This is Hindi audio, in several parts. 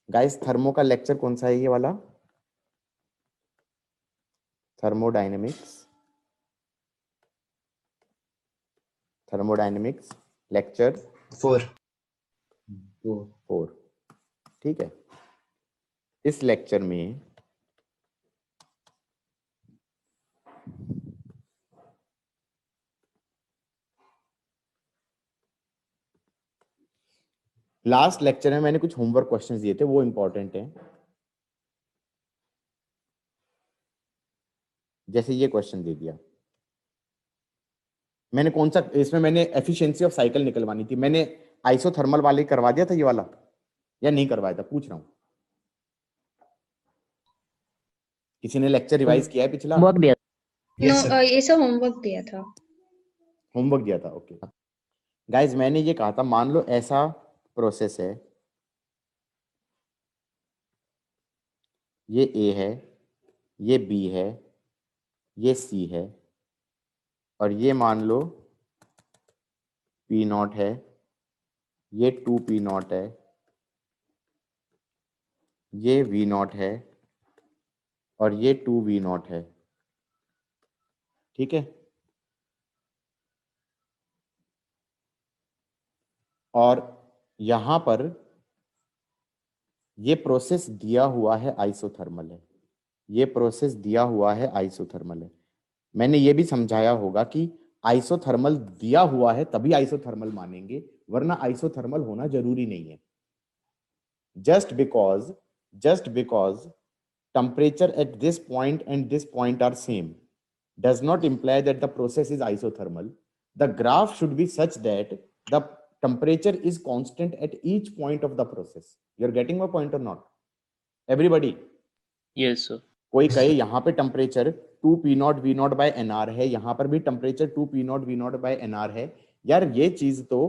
गाइस थर्मो का लेक्चर कौन सा है ये वाला? Thermodynamics, thermodynamics lecture 4। 4। ठीक है, इस लेक्चर में लास्ट लेक्चर में मैंने कुछ होमवर्क क्वेश्चंस दिए थे, वो इंपॉर्टेंट हैं। जैसे ये क्वेश्चन दे दिया मैंने, कौन सा इसमें मैंने एफिशिएंसी ऑफ साइकिल निकलवानी थी, मैंने आइसोथर्मल वाले करवा दिया था ये वाला या नहीं करवाया था, पूछ रहा हूं। किसी ने लेक्चर रिवाइज किया है पिछला? होमवर्क दिया Yes, sir. ये सब होमवर्क दिया था। होमवर्क दिया था, ओके। गाइज मैंने ये कहा था, मान लो ऐसा प्रोसेस है, ये ए है, ये बी है, ये सी है, और ये मान लो पी नॉट है, ये 2 पी नॉट है, ये वी नॉट है, और ये 2 वी नॉट है। ठीक है, और यहां पर ये प्रोसेस दिया हुआ है आइसोथर्मल है, ये प्रोसेस दिया हुआ है आइसोथर्मल है। मैंने ये भी समझाया होगा कि आइसोथर्मल दिया हुआ है तभी आइसोथर्मल मानेंगे, वरना आइसोथर्मल होना जरूरी नहीं है। Just because temperature at this point and this point are same does not imply that the process is isothermal. The graph should be such that the temperature is constant at each point of the process. You're getting my point or not? Everybody? Yes sir. कोई कहे यहाँ पे temperature 2 P0 V0 by NR है, यहाँ पर भी temperature 2 P0 V0 by NR है। यार ये चीज तो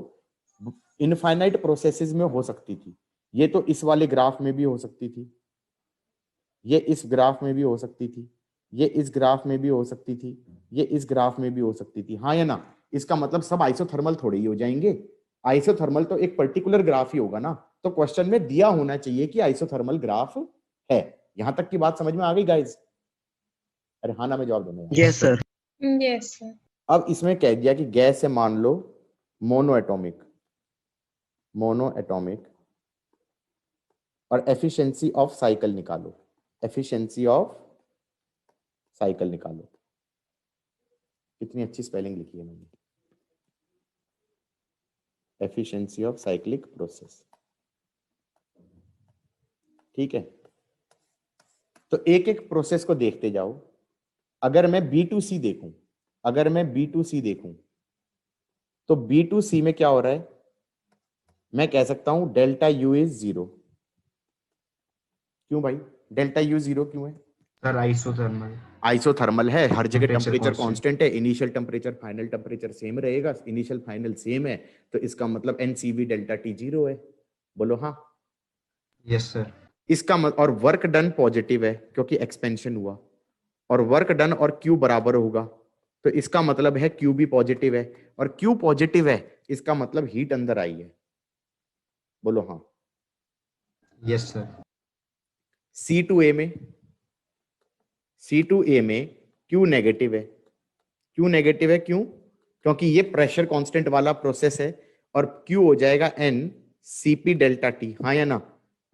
इनफाइनाइट प्रोसेसेस में हो सकती थी, ये तो इस वाले ग्राफ में भी हो सकती थी, ये इस ग्राफ में भी हो सकती थी, ये इस ग्राफ में भी हो सकती थी, ये इस ग्राफ में भी हो सकती थी, हाँ या ना? इसका मतलब सब आइसोथर्मल थोड़े ही हो जाएंगे, आइसोथर्मल तो एक पर्टिकुलर ग्राफ ही होगा ना। तो क्वेश्चन में दिया होना चाहिए कि आइसोथर्मल ग्राफ है। यहां तक की बात समझ में आ गई गाइज? अरे हाँ ना में जवाब देना यार। Yes sir. Yes sir. अब इसमें कह दिया कि गैस है, मान लो मोनो एटॉमिक, और एफिशिएंसी ऑफ साइकिल निकालो, एफिशिएंसी ऑफ साइकिल निकालो। कितनी अच्छी स्पेलिंग लिखी है मैंने, एफिशिएंसी ऑफ साइक्लिक प्रोसेस। ठीक है, तो एक एक प्रोसेस को देखते जाओ। अगर मैं B2C देखूं, तो B2C में क्या हो रहा है? मैं कह सकता हूं डेल्टा U इज 0। क्यों भाई डेल्टा U 0 क्यों है? Sir isothermal. आइसोथर्मल है, हर जगह Temperature टेम्परेचर constant. कांस्टेंट है, initial temperature final temperature same रहेगा, इनिशियल फाइनल सेम है, तो इसका मतलब NCV डेल्टा T 0 है। बोलो हाँ। Yes sir. इसका और वर्क डन पॉजिटिव है क्योंकि एक्सपेंशन हुआ, और वर्क डन और Q बराबर होगा, तो इसका मतलब है Q भी पॉजिटिव है, और Q पॉजिटिव है इसका मतलब हीट अंदर आई है। बोलो हाँ। Yes sir. C2A में Q नेगेटिव है। क्यों नेगेटिव है? क्यों? क्योंकि ये प्रेशर कांस्टेंट वाला प्रोसेस है, और Q हो जाएगा N CP डेल्टा T, हाँ या ना?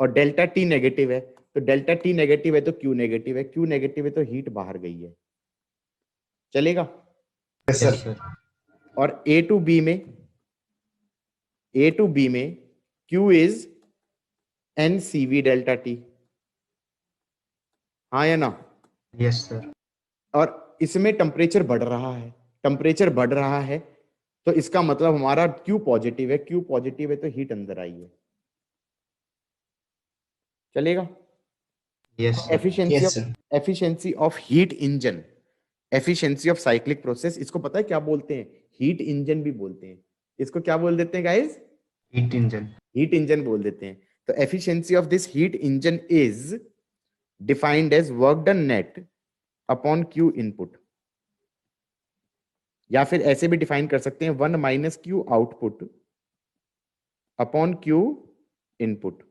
और डेल्टा T नेगेटिव है, तो डेल्टा T नेगेटिव है तो Q नेगेटिव है, Q नेगेटिव है तो हीट बाहर गई है। चलेगा? Yes sir. और A टू B में Q is NCV delta T, हाँ या ना? Yes sir. और इसमें टेम्परेचर बढ़ रहा है, तो इसका मतलब हमारा Q पॉजिटिव है तो हीट अंदर आई है। चलेगा? Yes sir. Efficiency of heat engine, efficiency of cyclic process, इसको पता है क्या बोलते हैं? हीट इंजन भी बोलते हैं। इसको क्या बोल देते हैं guys? Heat engine. Heat engine बोल देते हैं। तो efficiency of this heat engine is defined as work done net upon Q input, या फिर ऐसे भी डिफाइन कर सकते हैं 1 minus Q output upon Q input.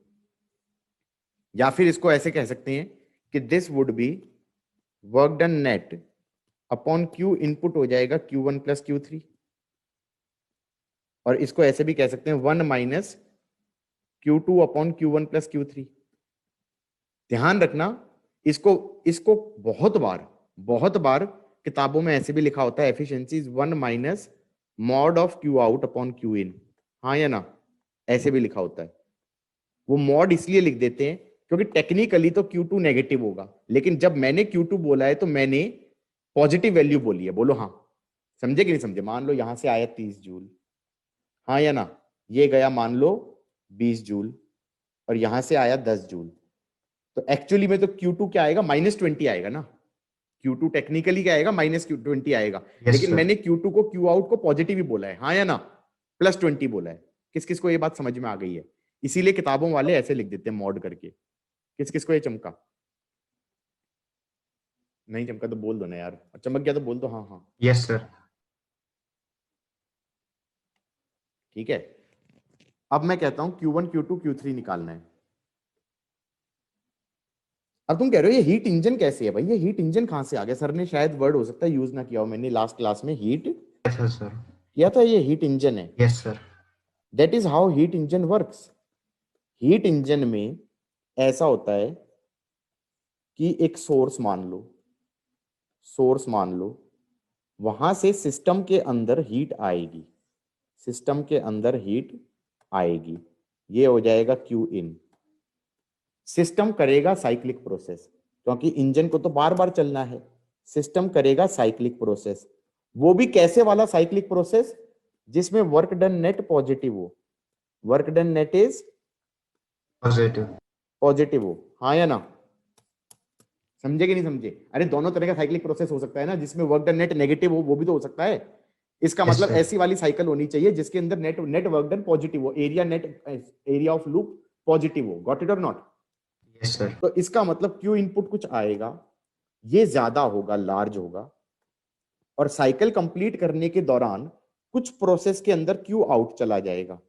या फिर इसको ऐसे कह सकते हैं कि this would be work done net upon Q input हो जाएगा Q1 प्लस Q3, और इसको ऐसे भी कह सकते हैं 1 minus Q2 upon Q1 plus Q3। ध्यान रखना, इसको इसको बहुत बार किताबों में ऐसे भी लिखा होता है, efficiency is 1 minus mod of Q out upon Q इन। हाँ या ना, ऐसे भी लिखा होता है। वो मॉड इसलिए लिख देते हैं क्योंकि टेक्निकली तो Q2 नेगेटिव होगा, लेकिन जब मैंने Q2 बोला है तो मैंने पॉजिटिव वैल्यू बोली है। बोलो हाँ, समझे कि नहीं समझे? मान लो यहां से आया 30 जूल, हाँ या ना, ये गया मान लो 20 जूल, और यहां से आया 10 जूल। तो एक्चुअली में तो Q2 क्या आएगा? -20 आएगा ना। Q2 टेक्निकली क्या आएगा? -20 आएगा। Yes, लेकिन sir. मैंने Q2 को Q आउट को पॉजिटिव ही बोला है, हाँ या ना, +20 बोला है। किस किस को ये बात समझ में आ गई है? इसीलिए किताबों वाले ऐसे लिख देते हैं मॉड करके। किस किस को ये चमका? नहीं चमका तो बोल दो ना यार, और चमक गया तो बोल दो हाँ हाँ। Yes, sir. ठीक है, अब मैं कहता हूं Q1 Q2 Q3 निकालना है। अब तुम कह रहे हो ये हीट इंजन कैसे है भाई? ये हीट इंजन कहां से आ गया? सर ने शायद वर्ड हो सकता है यूज ना किया हो, मैंने लास्ट क्लास में हीट Yes, sir. किया था। ये हीट इंजन है। Yes, sir. That is how heat engine works. Heat engine में ऐसा होता है कि एक सोर्स मान लो, वहां से सिस्टम के अंदर हीट आएगी, सिस्टम के अंदर हीट आएगी, ये हो जाएगा Q इन। सिस्टम करेगा साइक्लिक प्रोसेस, क्योंकि इंजन को तो बार बार चलना है। सिस्टम करेगा साइक्लिक प्रोसेस, वो भी कैसे वाला साइक्लिक प्रोसेस? जिसमें वर्क डन नेट पॉजिटिव हो, work done net is Positive. Positive हो, हाँ या ना, समझे कि नहीं समझे? अरे दोनों तरह का साइक्लिक प्रोसेस हो सकता है ना, जिसमें वर्क डन नेट नेगेटिव हो, वो भी तो हो सकता है। इसका Yes, मतलब sir. ऐसी वाली साइकिल होनी चाहिए जिसके अंदर नेट वर्क डन पॉजिटिव हो, एरिया ऑफ लूप पॉजिटिव हो। गॉट इट और नॉट? Yes, sir. तो इसका मतलब क्यू इनपुट कुछ आएगा, ये ज्यादा होगा, लार्ज होगा, और साइकिल कंप्लीट करने के दौरान कुछ प्रोसेस के अंदर क्यू आउट चला जाएगा।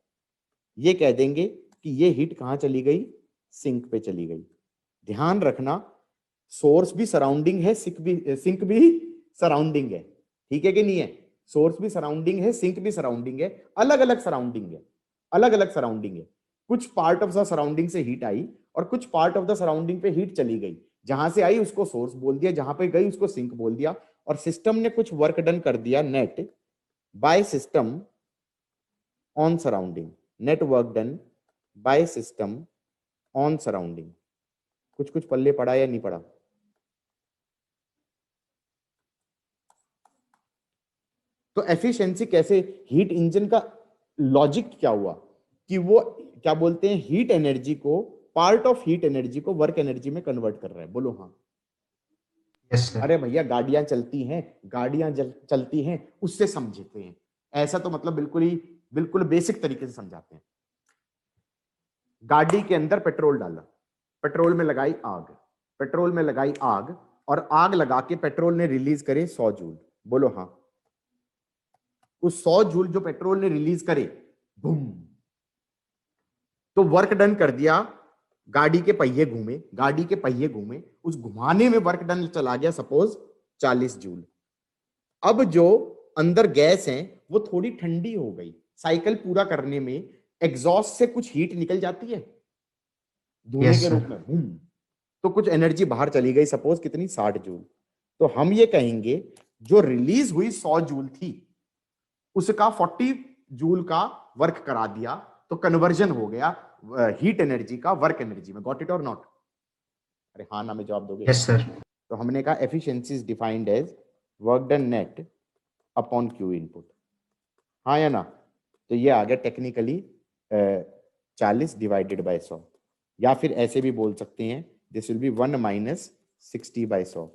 ये कह देंगे कि ये हीट कहां चली गई? सिंक पे चली गई। ध्यान रखना, सोर्स भी सराउंडिंग है, सिंक भी सराउंडिंग है। ठीक है कि नहीं है? सोर्स भी सराउंडिंग है, सिंक भी सराउंडिंग है, अलग अलग सराउंडिंग है, अलग अलग सराउंडिंग है। कुछ पार्ट ऑफ द सराउंडिंग से हीट आई और कुछ पार्ट ऑफ द सराउंडिंग पे हीट चली गई। जहां से आई उसको सोर्स बोल दिया, जहां पे गई उसको सिंक बोल दिया, और सिस्टम ने कुछ वर्क डन कर दिया net by system on surrounding, net work done by system on surrounding. कुछ कुछ पल्ले पड़ा या नहीं पड़ा? तो एफिशिएंसी कैसे? हीट इंजन का लॉजिक क्या हुआ कि वो क्या बोलते हैं, हीट एनर्जी को, पार्ट ऑफ हीट एनर्जी को वर्क एनर्जी में कन्वर्ट कर रहा है। बोलो हाँ। Yes, sir. अरे भैया गाड़ियां चलती हैं, चलती हैं, उससे समझते हैं। ऐसा तो मतलब बिल्कुल बेसिक तरीके से समझाते हैं। गाड़ी के अंदर पेट्रोल डाला, पेट्रोल में लगाई आग, पेट्रोल में लगाई आग, और आग लगा के पेट्रोल ने रिलीज करे 100 जूल। बोलो हाँ। उस 100 जूल जो पेट्रोल ने रिलीज करे, बूम, तो वर्क डन कर दिया। गाड़ी के पहिए घूमे, गाड़ी के पहिए घूमे, उस घुमाने में वर्क डन चला गया सपोज 40 जूल। अब जो अंदर गैस है वो थोड़ी ठंडी हो गई, साइकिल पूरा करने में एग्जॉस्ट से कुछ हीट निकल जाती है धुएं Yes, के sir. रूप में, बूम, तो कुछ एनर्जी बाहर चली गई, सपोज कितनी? 60 जूल। तो हम ये कहेंगे जो रिलीज हुई 100 जूल थी, उसका 40 जूल का वर्क करा दिया, तो कन्वर्जन हो गया हीट एनर्जी का वर्क एनर्जी में। गॉट इट और नॉट? अरे हाँ ना में जवाब दोगे? Yes, sir. तो हमने कहा efficiency is defined as work done net upon Q input, हाँ या ना? तो ये आ गया टेक्निकली 40 डिवाइडेड बाय 100, या फिर ऐसे भी बोल सकते हैं this will be 1 minus 60 by 100।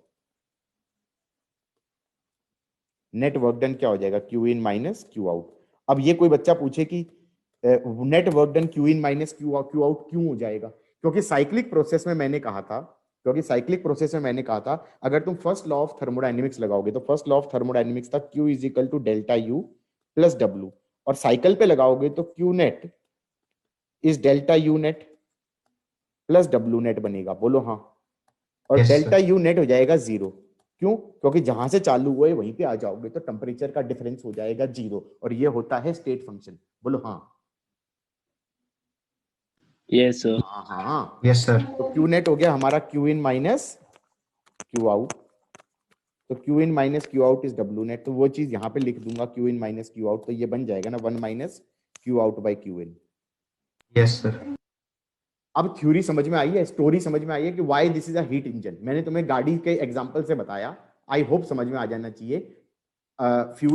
Net work done क्या हो जाएगा? Q in minus Q out. अब ये कोई बच्चा पूछे कि net work done Q in minus Q out क्यों हो जाएगा? क्योंकि साइक्लिक प्रोसेस में मैंने कहा था, अगर तुम फर्स्ट लॉ ऑफ थर्मोडायनेमिक्स लगाओगे तो फर्स्ट लॉ ऑफ थर्मोडायनेमिक्स था Q is equal to delta U plus W, और साइकिल पे लगाओगे तो Q net is delta U net plus W net बनेगा, बोलो हाँ। और Yes, delta sir. U net हो जाएगा 0। क्यों? क्योंकि जहां से चालू हुए वहीं पे आ जाओगे, तो टेम्परेचर का डिफरेंस हो जाएगा 0, और ये होता है स्टेट फंक्शन, बोलो हाँ। Yes sir. हाँ हाँ। Yes, sir. तो क्यू नेट हो गया हमारा Q in minus Q out, तो Q in minus Q out is W net, तो वो चीज यहाँ पे लिख दूंगा Q in minus Q out, तो ये बन जाएगा ना 1 minus Q out by Q in. Yes, sir. अब थ्योरी समझ में आई है, स्टोरी समझ में आई है कि why this is a heat engine. मैंने तुम्हें गाड़ी के एग्जांपल से बताया, आई होप समझ में आ जाना चाहिए।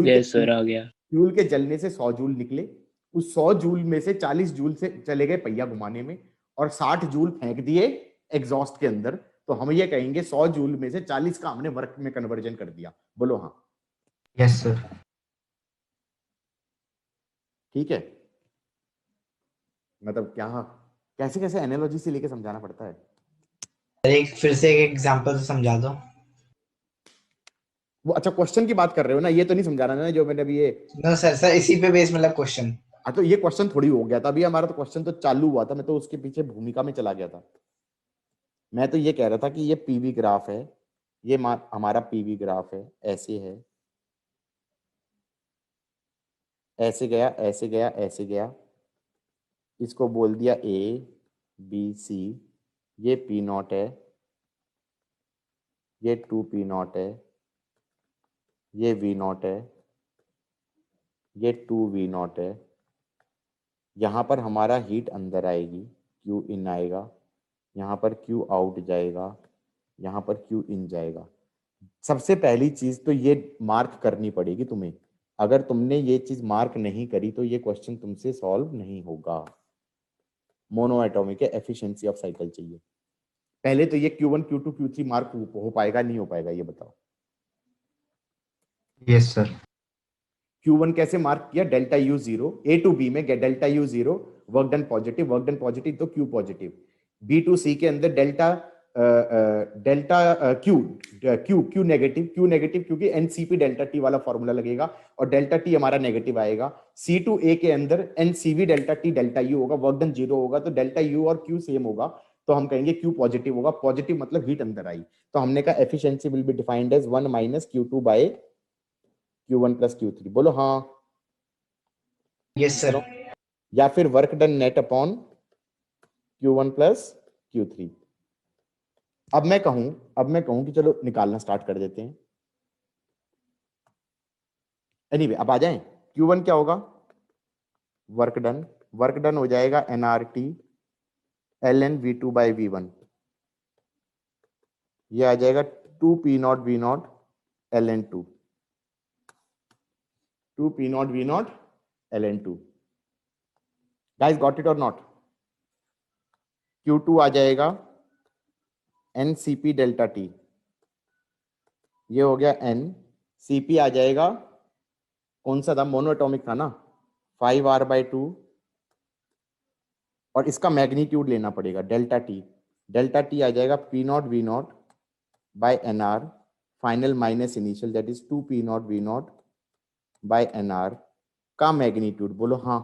यस सर, आ गया। फ्यूल के जलने से 100 जूल निकले, उस 100 जूल में से 40 जूल से चले गए पहिया घुमाने में, और 60 जूल फेंक दिए एग्जॉस्ट के अंदर, तो हम ये कहेंगे 100 जूल में से 40 का हमने वर्क में कन्वर्जन कर दिया, बोलो हाँ। Yes, sir. ठीक है, मतलब क्या, कैसे कैसे एनालॉजी से लेके समझाना पड़ता है। एक फिर से एक एग्जांपल से समझा दो। वो अच्छा क्वेश्चन की बात कर रहे हो ना, ये तो नहीं समझा रहा ना जो मैंने अभी ये। नो सर, सर इसी पे बेस मतलब क्वेश्चन। हाँ तो ये क्वेश्चन थोड़ी हो गया था अभी, हमारा तो क्वेश्चन तो चालू हुआ था, मैं तो उसके पीछे भूमिका में चला गया था। मैं तो ये कह रहा था कि ये पीवी ग्राफ है, ये हमारा पीवी ग्राफ है, ऐसे है, ऐसे गया ऐसे गया ऐसे गया, इसको बोल दिया ए बी सी, ये पी नॉट है, ये 2 पी नॉट है, ये वी नॉट है, ये 2 वी नॉट है। यहाँ पर हमारा हीट अंदर आएगी, क्यू इन आएगा, यहाँ पर क्यू आउट जाएगा, यहाँ पर क्यू इन जाएगा। सबसे पहली चीज तो ये मार्क करनी पड़ेगी तुम्हें, अगर तुमने ये चीज मार्क नहीं करी तो ये क्वेश्चन तुमसे सॉल्व नहीं होगा। Mono atomic efficiency of cycle चाहिए। पहले तो ये Q1 Q2 Q3 मार्क हो पाएगा नहीं हो पाएगा ये बताओ। Yes, sir. Q1 कैसे मार्क किया, delta U 0, A to B में delta U 0, work done positive, work done positive तो Q positive. B to C के अंदर delta Q Q Q negative, Q negative क्योंकि एनसीपी डेल्टा टी वाला फॉर्मूला लगेगा और डेल्टा टी हमारा नेगेटिव आएगा। सी टू ए के अंदर NCV delta T delta U होगा, वर्क डन 0 होगा, तो डेल्टा यू और क्यू सेम होगा, तो हम कहेंगे क्यू पॉजिटिव होगा। पॉजिटिव मतलब हीट अंदर आई, तो हमने कहा efficiency will be defined as 1 minus Q2 by Q1 plus Q3, बोलो हाँ। Yes sir. या फिर work done net upon Q1 plus Q3। अब मैं कहूं कि चलो निकालना स्टार्ट कर देते हैं। एनीवे अब आ जाएं, Q1 क्या होगा, वर्क डन हो जाएगा nRT ln V2 by V1, ये आ जाएगा 2 P naught V not ln 2, 2 P naught V not ln 2। Guys got it और नॉट? Q2 आ जाएगा NCP डेल्टा T, ये हो गया N, CP आ जाएगा, कौन सा था, मोनोएटॉमिक था ना, 5R बाई 2, और इसका मैग्नीट्यूड लेना पड़ेगा डेल्टा टी आ जाएगा P naught V not by NR final minus initial, that is 2 P naught V not by NR का मैग्नीट्यूड, बोलो हाँ।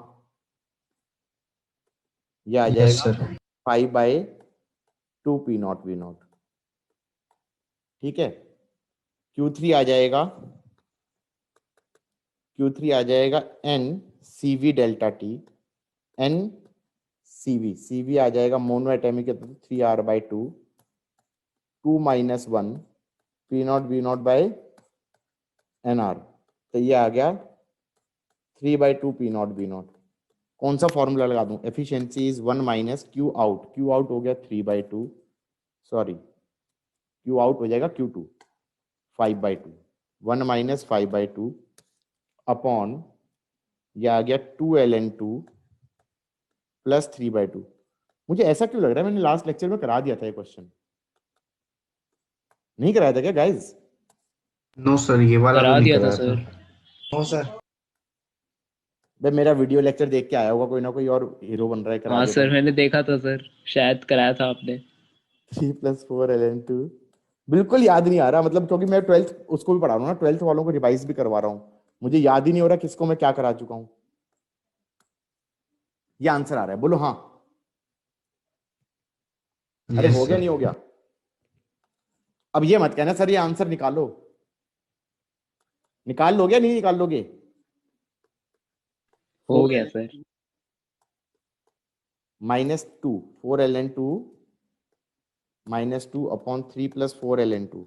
ये आ Yes, जाएगा sir. 5 by 2 P naught V not, ठीक है। Q3 आ जाएगा, N CV delta T, N CV आ जाएगा mono atomic 3R by 2, 2 minus 1 P naught V not by NR, तो ये आ गया 3 by 2 P naught V not. कौन सा फॉर्मूला लगा दूं, efficiency is 1 minus Q out हो गया 3 बाई 2, सॉरी Q आउट हो जाएगा Q2 5 by 2, 1 minus 5 by 2 upon ये आ गया 2 ln 2 प्लस 3 बाई 2। मुझे ऐसा क्यों लग रहा है मैंने लास्ट लेक्चर में करा दिया था ये क्वेश्चन, नहीं कराया था क्या गाइज? No, sir. ये वाला करा तो नहीं दिया था कराया सर। था। No sir. भाई मेरा वीडियो लेक्चर देख के आया होगा कोई ना कोई और हीरो बन रहा है, करा हाँ देता सर, हूँ। मैंने देखा था सर, शायद कराया था आपने। 3 प्लस 4 ln 2 बिल्कुल याद नहीं आ रहा, मतलब क्योंकि मैं 12th उसको भी पढ़ा रहा हूँ ना, 12th वालों को रिवाइज भी करवा रहा हूँ, मुझे याद ही नहीं हो रहा किसको मैं क्या करा चुका हूँ। ये आंसर आ रहा है, बोलो हाँ। अरे Yes, हो गया sir. नहीं हो गया? अब ये मत कहना सर ये आंसर निकालो, निकाल लोगे या नहीं निकाल लोगे? हो गया sir. -2 4ln2 -2 upon 3 + 4ln2,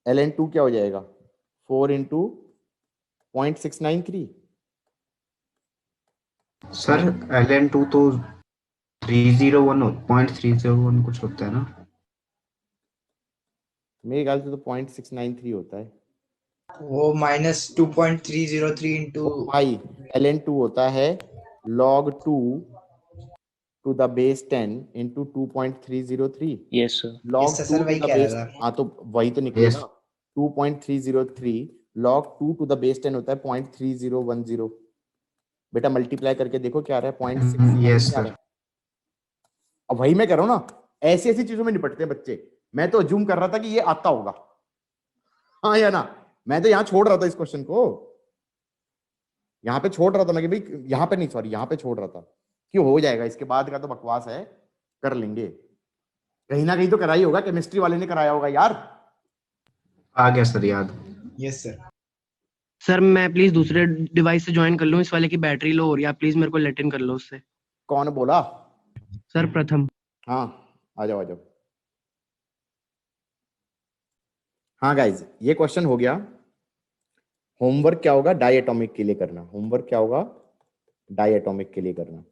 ln2 क्या हो जाएगा? 4 × 0.693। सर LN2 तो 0.301 कुछ होता है ना? मेरे ख्याल से तो 0.693 होता है। वो -2.303 इंटू भाई ln2 होता है log 2 to the base 10 into 2.303 yes sir. log sir 2 to वही the कह रहा base, था। हाँ तो वही तो निकलेगा। Yes. 2.303 log 2 to the base 10 होता है 0.3010। बेटा मल्टीप्लाई करके देखो क्या आ रहा है, 0.693 Yes, आ रहा sir. है। अब वही मैं कह रहा हूँ ना, ऐसी ऐसी चीजों में निपटते हैं बच्चे। मैं तो अज्यूम कर रहा था कि ये आता होगा, हाँ या ना? मैं तो यहाँ छोड़ रहा था इस क्वेश्चन को, यहाँ पे छोड़ रहा था मैं कि भाई यहाँ पे नहीं, सॉरी यहाँ पे छोड़ रहा था कि हो जाएगा, इसके बाद का तो बकवास है, कर लेंगे। कहीं ना कहीं तो कराई होगा, केमिस्ट्री वाले ने कराया होगा यार। आ गया सर याद। Yes sir. सर मैं प्लीज दूसरे डिवाइस से ज्वाइन कर लूं, इस वाले की बैटरी लो हो रही है, आप प्लीज मेरे को लेट इन कर लो उससे। कौन बोला? सर प्रथम। हाँ आ जाओ आ जाओ। हाँ गाइज ये क्वेश्चन हो गया। होमवर्क क्या होगा? डायटोमिक के लिए करना। होमवर्क क्या होगा? डायटोमिक के लिए करना,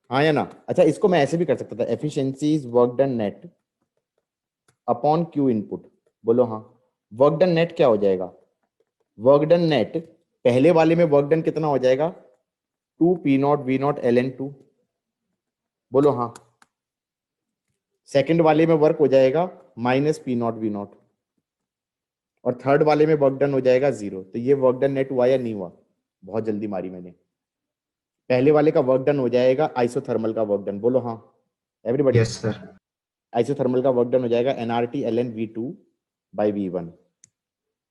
हाँ या ना? अच्छा इसको मैं ऐसे भी कर सकता था, efficiency is work done net upon Q input. बोलो हाँ। वर्क डन नेट क्या हो जाएगा? वर्क डन नेट पहले वाले में वर्क डन कितना हो जाएगा? 2p0 v0 ln2। बोलो हाँ। सेकंड वाले में वर्क हो जाएगा -p0 v0 और थर्ड वाले में वर्क डन हो जाएगा 0। तो ये वर्क डन नेट हुआ या नहीं हुआ? बहुत जल्दी मारी मैंने। पहले वाले का वर्क डन हो जाएगा आइसोथर्मल का वर्क डन। बोलो हाँ एवरीबॉडी। Yes, sir. आइसोथर्मल का वर्क डन हो जाएगा nRT ln v2 by v1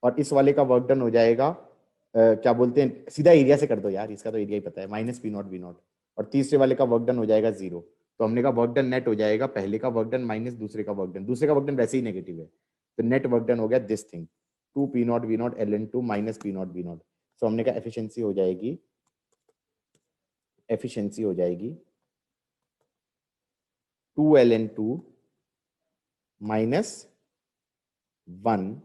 और इस वाले का वर्क डन हो जाएगा क्या बोलते हैं, सीधा एरिया से कर दो यार, इसका तो एरिया ही पता है, -p0 v0 और तीसरे वाले का वर्क डन हो जाएगा 0। तो हमने कहा वर्क डन नेट हो जाएगा पहले का वर्क डन माइनस दूसरे का वर्क डन। दूसरे का वर्क डन वैसे ही नेगेटिव है, तो नेट वर्क डन हो गया this thing 2p0 v0 ln2 -p0 v0। तो हमने कहा एफिशिएंसी हो जाएगी, एफिशिएंसी हो जाएगी 2 ln2 -1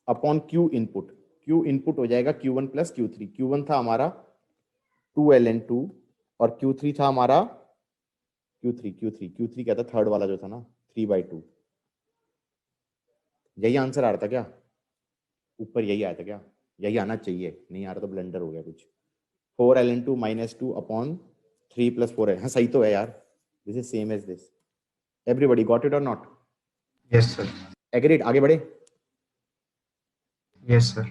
upon Q input. Q input हो जाएगा Q1 + Q3। Q1 था हमारा 2 ln2 और Q3 था हमारा Q3 क्या था, थर्ड वाला जो था ना 3/2। यही आंसर आ रहा था क्या? ऊपर यही आया था क्या? यही आना चाहिए, नहीं आ रहा तो ब्लंडर हो गया कुछ। 4 ln2 -2 अपॉन 3 + 4 है। हाँ सही तो है यार, this is same as this. Everybody got it और नॉट? Yes, sir. एग्रीड? आगे बढ़े। Yes, sir.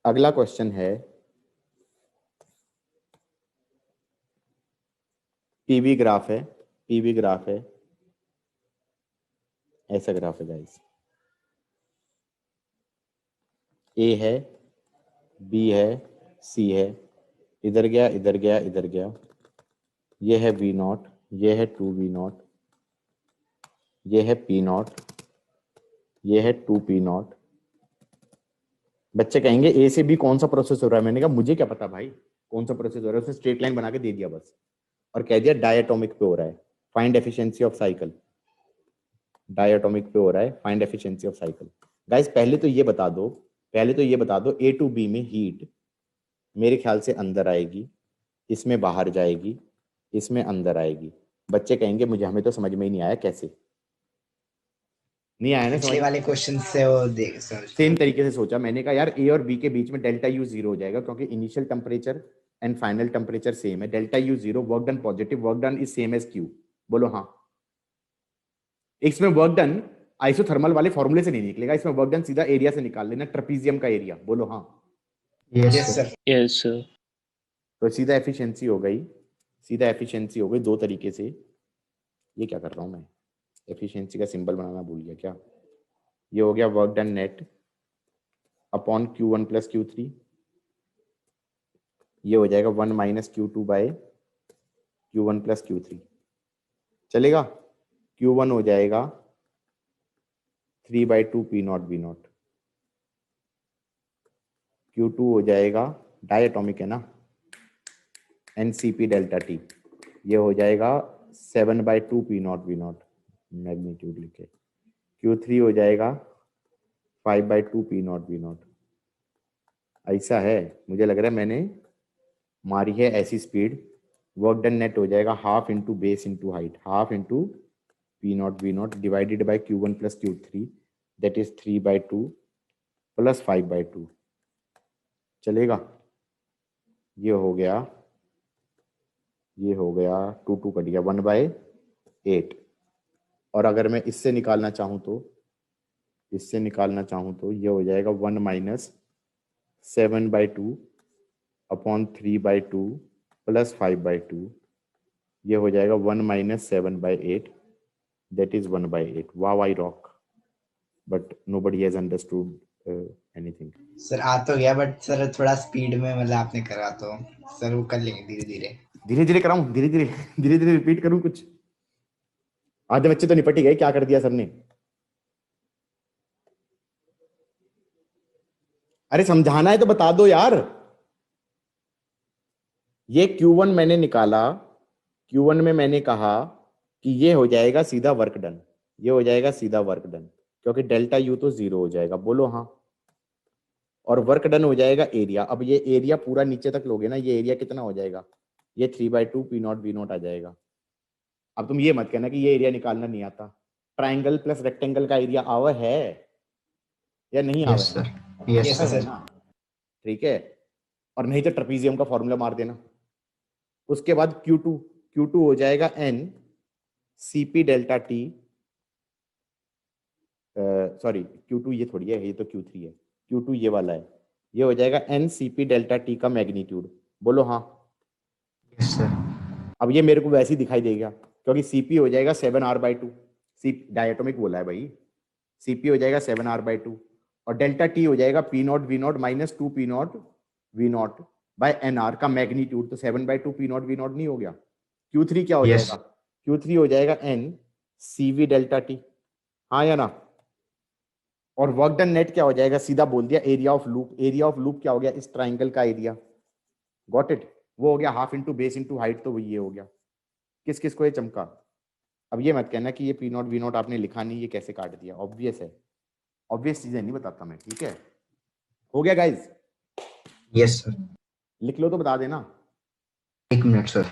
अगला क्वेश्चन है पीवी ग्राफ है, पीवी ग्राफ है, ऐसा ग्राफ है गाइस। ए है, बी है, सी है, इधर गया इधर गया इधर गया, ये है v0, ये है 2v0, ये है p0, ये है 2p0। बच्चे कहेंगे ए से बी कौन सा प्रोसेस हो रहा है? मैंने कहा मुझे क्या पता भाई कौन सा प्रोसेस हो रहा है, उसने स्ट्रेट लाइन बना के दे दिया बस और कह दिया डायटोमिक पे हो रहा है। Find efficiency of cycle. Diatomic पे हो रहा है, find efficiency of cycle. Guys पहले तो ये बता दो, पहले तो ये बता दो ए टू बी में हीट मेरे ख्याल से अंदर आएगी, इसमें बाहर जाएगी, इसमें अंदर आएगी। बच्चे कहेंगे मुझे, हमें तो समझ में ही नहीं आया, कैसे नहीं आया ना पिछले समझ? वाले क्वेश्चन से वो देख सर। सेम तरीके से सोचा मैंने, कहा यार ए और बी के बीच में डेल्टा यू 0 हो जाएगा क्योंकि initial temperature and final temperature same है। Delta U 0, work done positive, work done is same as Q. बोलो हाँ। इसमें वर्क डन आइसोथर्मल वाले फॉर्मूले से नहीं निकलेगा, इसमें वर्क डन सीधा एरिया से निकाल लेना, ट्रेपीजियम का एरिया। बोलो हाँ। Yes, yes sir. Sir. Yes sir. तो सीधा एफिशिएंसी हो गई, सीधा एफिशिएंसी हो गई दो तरीके से। ये क्या कर रहा हूं मैं, एफिशिएंसी का सिंबल बनाना भूल गया क्या? ये हो गया work done net upon Q1 + Q3, ये हो जाएगा 1 - Q2 by Q1 plus Q3 चलेगा। Q1 हो जाएगा 3/2 P naught V not, Q2 हो जाएगा डायटोमिक है ना NCP डेल्टा T, ये हो जाएगा 7/2 P naught V not magnitude लिखे। Q3 हो जाएगा 5/2 P नॉट V नॉट। ऐसा है, मुझे लग रहा है मैंने मारी है ऐसी स्पीड। वर्क डन नेट हो जाएगा half into base into height, half into P naught V not divided by Q1 plus Q3 that is 3/2 plus 5/2 चलेगा। ये हो गया 2 कट गया 1/8। और अगर मैं इससे निकालना चाहूँ तो ये हो जाएगा 1 माइनस 7/2 अपॉन 3/2 प्लस 5/2, ये हो जाएगा 1 minus 7/8 that is 1/8। Wow I rock, but nobody has understood anything. Sir आ तो गया बट सर थोड़ा स्पीड में मतलब आपने करा तो सर वो कर लेंगे धीरे धीरे। धीरे धीरे कराऊं, धीरे धीरे रिपीट करूं कुछ? आधे बच्चे तो निपट ही गए, क्या कर दिया सर ने। अरे समझाना है तो बता दो यार। ये Q1 मैंने निकाला, Q1 में मैंने कहा कि ये हो जाएगा सीधा वर्क डन, ये हो जाएगा सीधा वर्क डन, क्योंकि डेल्टा U तो 0 हो जाएगा, बोलो हाँ। और वर्क डन हो जाएगा एरिया। अब ये एरिया पूरा नीचे तक लोगे ना, ये एरिया कितना हो जाएगा, ये 3/2 P नॉट V नॉट आ जाएगा। अब तुम ये मत कहना कि ये एरिया निकालना नहीं आता। ट्राइंगल प्लस रेक्टेंगल का एरिया आवा है या नहीं आवा यस है? सर, यस Yes, है sir. ना, ठीक है। और नहीं तो ट्रेपीजियम का फॉर्मूला मार देना। उसके बाद Q2 हो जाएगा N CP delta T, sorry Q2 ये थोड़ी है, ये तो Q3 है, Q2 ये वाला है, ये हो जाएगा N CP डेल्टा T का मैग्नीट्यूड, बोलो हाँ। यस सर, अब ये मेरे को वैसे ही दिखाई देगा क्योंकि CP हो जाएगा 7R/2, सी डायटोमिक बोला है भाई, CP हो जाएगा 7R/2 और डेल्टा T हो जाएगा P naught V naught minus 2 P naught V नॉट बाय NR का मैग्नीट्यूड, तो 7/2 P नॉट V नॉट नहीं हो गया। Q3 क्या हो Yes. जाएगा, Q3 हो जाएगा N CV डेल्टा T, हाँ या ना। और वर्क डन नेट क्या हो जाएगा, सीधा बोल दिया area of loop. Area of loop क्या हो गया, इस ट्राइंगल का एरिया, गॉट इट। वो हो गया half into base into height, तो वो ये हो गया। किस किस को ये चमका। अब ये मत कहना कि ये P नॉट V नॉट आपने लिखा नहीं, ये कैसे काट दिया, ऑब्वियस है, ऑब्वियस चीजें नहीं बताता मैं, ठीक है। हो गया गाइज, यस सर। लिख लो तो बता देना। 1 मिनट सर।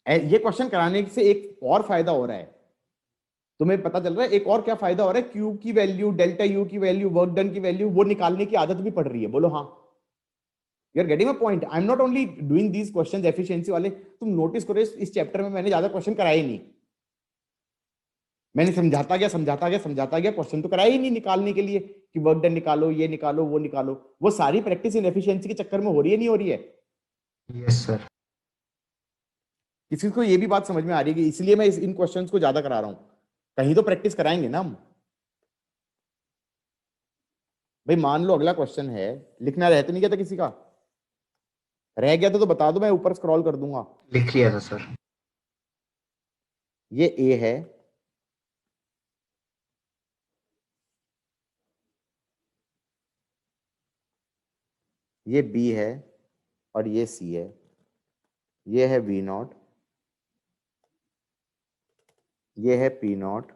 ये क्वेश्चन कराने से एक और फायदा हो रहा है, तुम्हें पता चल रहा है एक और क्या फायदा हो रहा है, क्यूब की वैल्यू, डेल्टा यू की वैल्यू, वर्क डन की वैल्यू, वो निकालने की आदत भी पड़ रही है, बोलो हाँ। You are getting a point. I am not only doing these questions efficiency वाले, तुम नोटिस करो इस चैप्टर में मैंने ज्यादा क्वेश्चन कराए नहीं, मैंने समझाता गया, क्वेश्चन तो कराया ही नहीं निकालने के लिए कि वर्क डन निकालो, ये निकालो, वो निकालो। वो सारी प्रैक्टिस इन एफिशिएंसी के चक्कर में हो रही है, नहीं हो रही है? Yes sir. किसी को ये भी बात समझ में आ रही है कि इसलिए मैं इन क्वेश्चंस को ज्यादा करा रहा हूं, कहीं तो प्रैक्टिस कराएंगे ना हम। भाई मान लो अगला क्वेश्चन है, लिखना रहता नहीं क्या था किसी का, रह गया तो बता दो, मैं ऊपर स्क्रॉल कर दूंगा। लिख लिया था सर। ये ए है, ये बी है और ये सी है, ये है वी नॉट, ये है पी नॉट,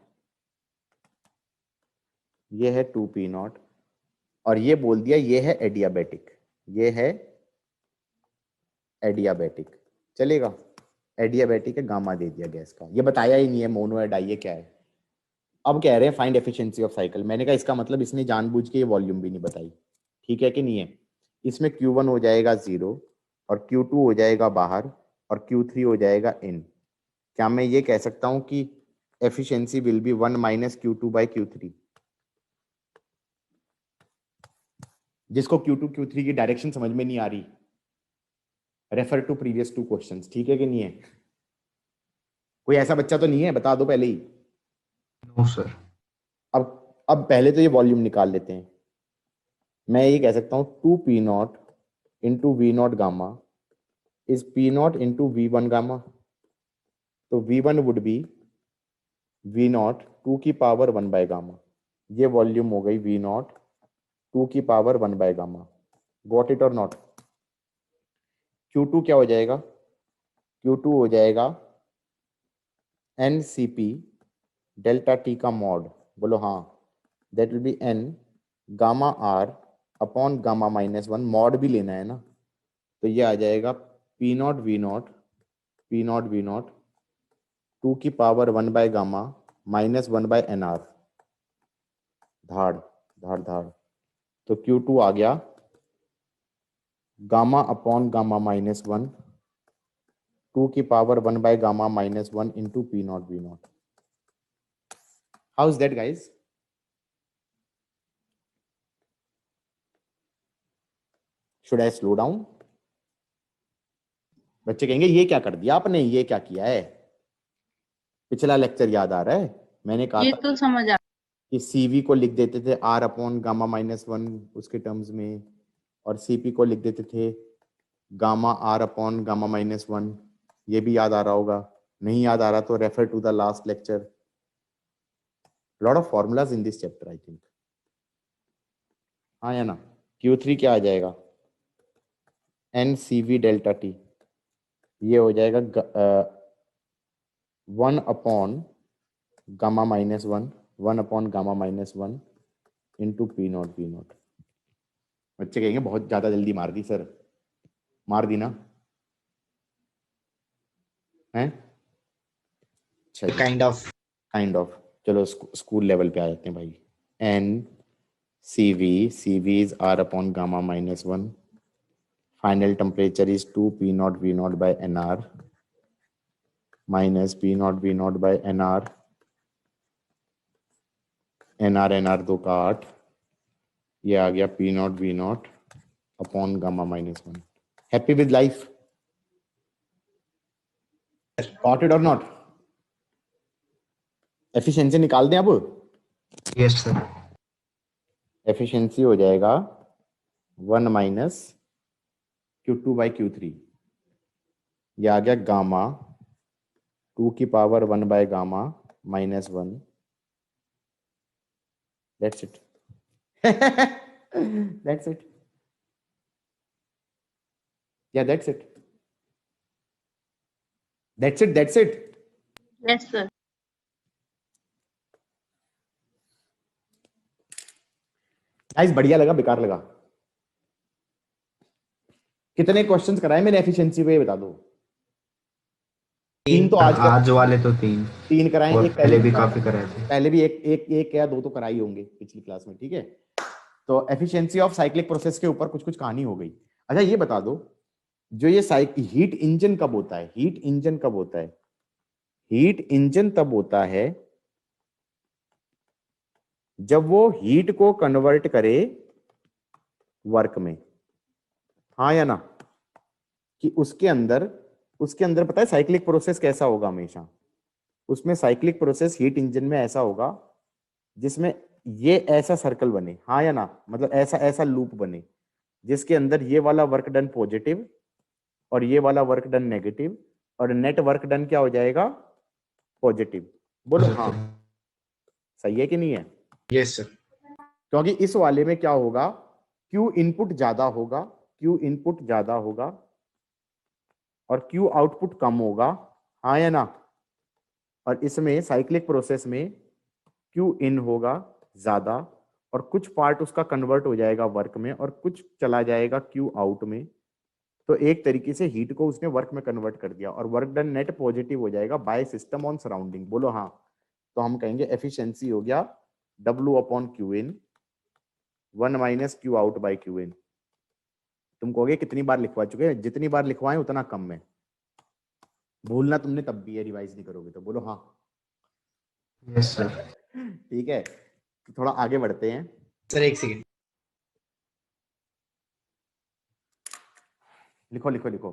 ये है 2 P नॉट, और ये बोल दिया ये है एडियाबेटिक, ये है एडियाबेटिक, चलेगा। एडियाबेटिक है, गामा दे दिया गैस का, ये बताया ही नहीं है मोनो या डाई है क्या है। अब कह रहे हैं फाइंड एफिशिएंसी ऑफ साइकिल, मैंने कहा इसका मतलब इसने जानबूझ के ये वॉल्यूम भी नहीं बताई, ठीक है कि नहीं है। इसमें Q1 हो जाएगा 0 और Q2 हो जाएगा बाहर और Q3 हो जाएगा इन। क्या मैं ये कह सकता हूं कि efficiency will be 1 minus Q2/Q3? जिसको Q2 Q3 की डायरेक्शन समझ में नहीं आ रही, रेफर टू प्रीवियस 2 क्वेश्चंस, ठीक है कि नहीं है? कोई ऐसा बच्चा तो नहीं है, बता दो पहले ही। No sir. अब पहले तो ये वॉल्यूम निकाल लेते हैं। मैं ये कह सकता हूँ 2p0 into v0 gamma is p0 into v1 gamma. तो v1 वुड बी v0 2 की पावर 1 बाय गामा। ये वॉल्यूम हो गई v0 2 की power 1 by gamma. Got it और नॉट? Q2 क्या हो जाएगा? Q2 हो जाएगा NCP डेल्टा टी का मॉड। बोलो हाँ। That will be n gamma r upon gamma -1। Mod भी लेना है ना, तो ये आ जाएगा P0 V0 2 की power 1 by gamma -1 by NR। धाड़ धाड़ धाड़। तो Q2 आ गया गामा अपॉन गामा -1 2 की power 1 by gamma -1 into P0 V0। How is that guys? Should I slow down? बच्चे कहेंगे ये क्या कर दिया आपने, ये क्या किया है? पिछला लेक्चर याद आ रहा है? मैंने कहा ये था तो समझ आ कि CV को लिख देते थे R अपॉन गामा -1 उसके टर्म्स में, और CP को लिख देते थे गामा R अपॉन गामा -1। ये भी याद आ रहा होगा। नहीं याद आ रहा तो refer to the last lecture. Lot of formulas in this chapter I think. हाँ या ना? Q3 क्या आ जाएगा? NCV delta T. ये हो जाएगा 1 upon gamma -1 upon gamma -1 into P0 V0। बच्चे कहेंगे बहुत ज्यादा जल्दी मार दी सर। मार दी ना? हैं? अच्छा काइंड ऑफ। चलो स्कूल लेवल पे आ जाते हैं भाई। NCV is R upon gamma -1। Final temperature is 2p0 V0 by NR minus P0 V0 by NR। NR दो का 8। ये आ गया P0 V0 upon gamma -1। Happy with life? Got it और नॉट? एफिशिएंसी निकाल दें अब। Yes sir. एफिशिएंसी हो जाएगा 1 माइनस Q2 बाई Q3। ये आ गया गामा 2 की power 1 by gamma -1। That's it. That's it. या that's it. That's it. That's it. Yes sir. Guys बढ़िया लगा बेकार लगा? कितने क्वेश्चंस कराए मैंने एफिशिएंसी पे, बता दो। 3 तो आज वाले तो 3 3 कराए। और एक पहले भी काफी कराए थे। पहले भी एक या 2 तो कराई होंगे पिछली क्लास में। ठीक है, तो एफिशिएंसी ऑफ साइक्लिक प्रोसेस के ऊपर कुछ कुछ कहानी हो गई। अच्छा ये बता दो, जो ये हीट इंजन कब होता है? हीट इंजन कब होता है? हीट इंजन तब होता है जब वो हीट को कन्वर्ट करे वर्क में। हाँ या ना? कि उसके अंदर पता है साइक्लिक प्रोसेस कैसा होगा हमेशा? उसमें साइक्लिक प्रोसेस हीट इंजन में ऐसा होगा जिसमें ये ऐसा सर्कल बने। हाँ या ना? मतलब ऐसा ऐसा लूप बने जिसके अंदर ये वाला वर्क डन पॉजिटिव और ये वाला वर्क डन नेगेटिव, और नेट वर्क डन क्या हो जाएगा? पॉजिटिव। बोलो हाँ। सही है कि नहीं है? Yes sir. क्योंकि इस वाले में क्या होगा? Q इनपुट ज्यादा होगा, Q इनपुट ज्यादा होगा और Q आउटपुट कम होगा। हाँ या ना? और इसमें साइक्लिक प्रोसेस में Q इन होगा ज्यादा और कुछ पार्ट उसका कन्वर्ट हो जाएगा वर्क में और कुछ चला जाएगा Q आउट में। तो एक तरीके से हीट को उसने वर्क में कन्वर्ट कर दिया और वर्क डन नेट पॉजिटिव हो जाएगा बाय सिस्टम ऑन सराउंडिंग। बोलो हाँ। तो हम कहेंगे एफिशिएंसी हो गया W upon Q in 1 minus Q out by Q in. तुम कहोगे कितनी बार लिखवा चुके हैं? जितनी बार लिखवाएं उतना कम है। भूलना तुमने तब भी है, रिवाइज नहीं करोगे तो। बोलो हाँ। Yes sir. ठीक है, तो थोड़ा आगे बढ़ते हैं। सर एक सेकंड। लिखो लिखो लिखो।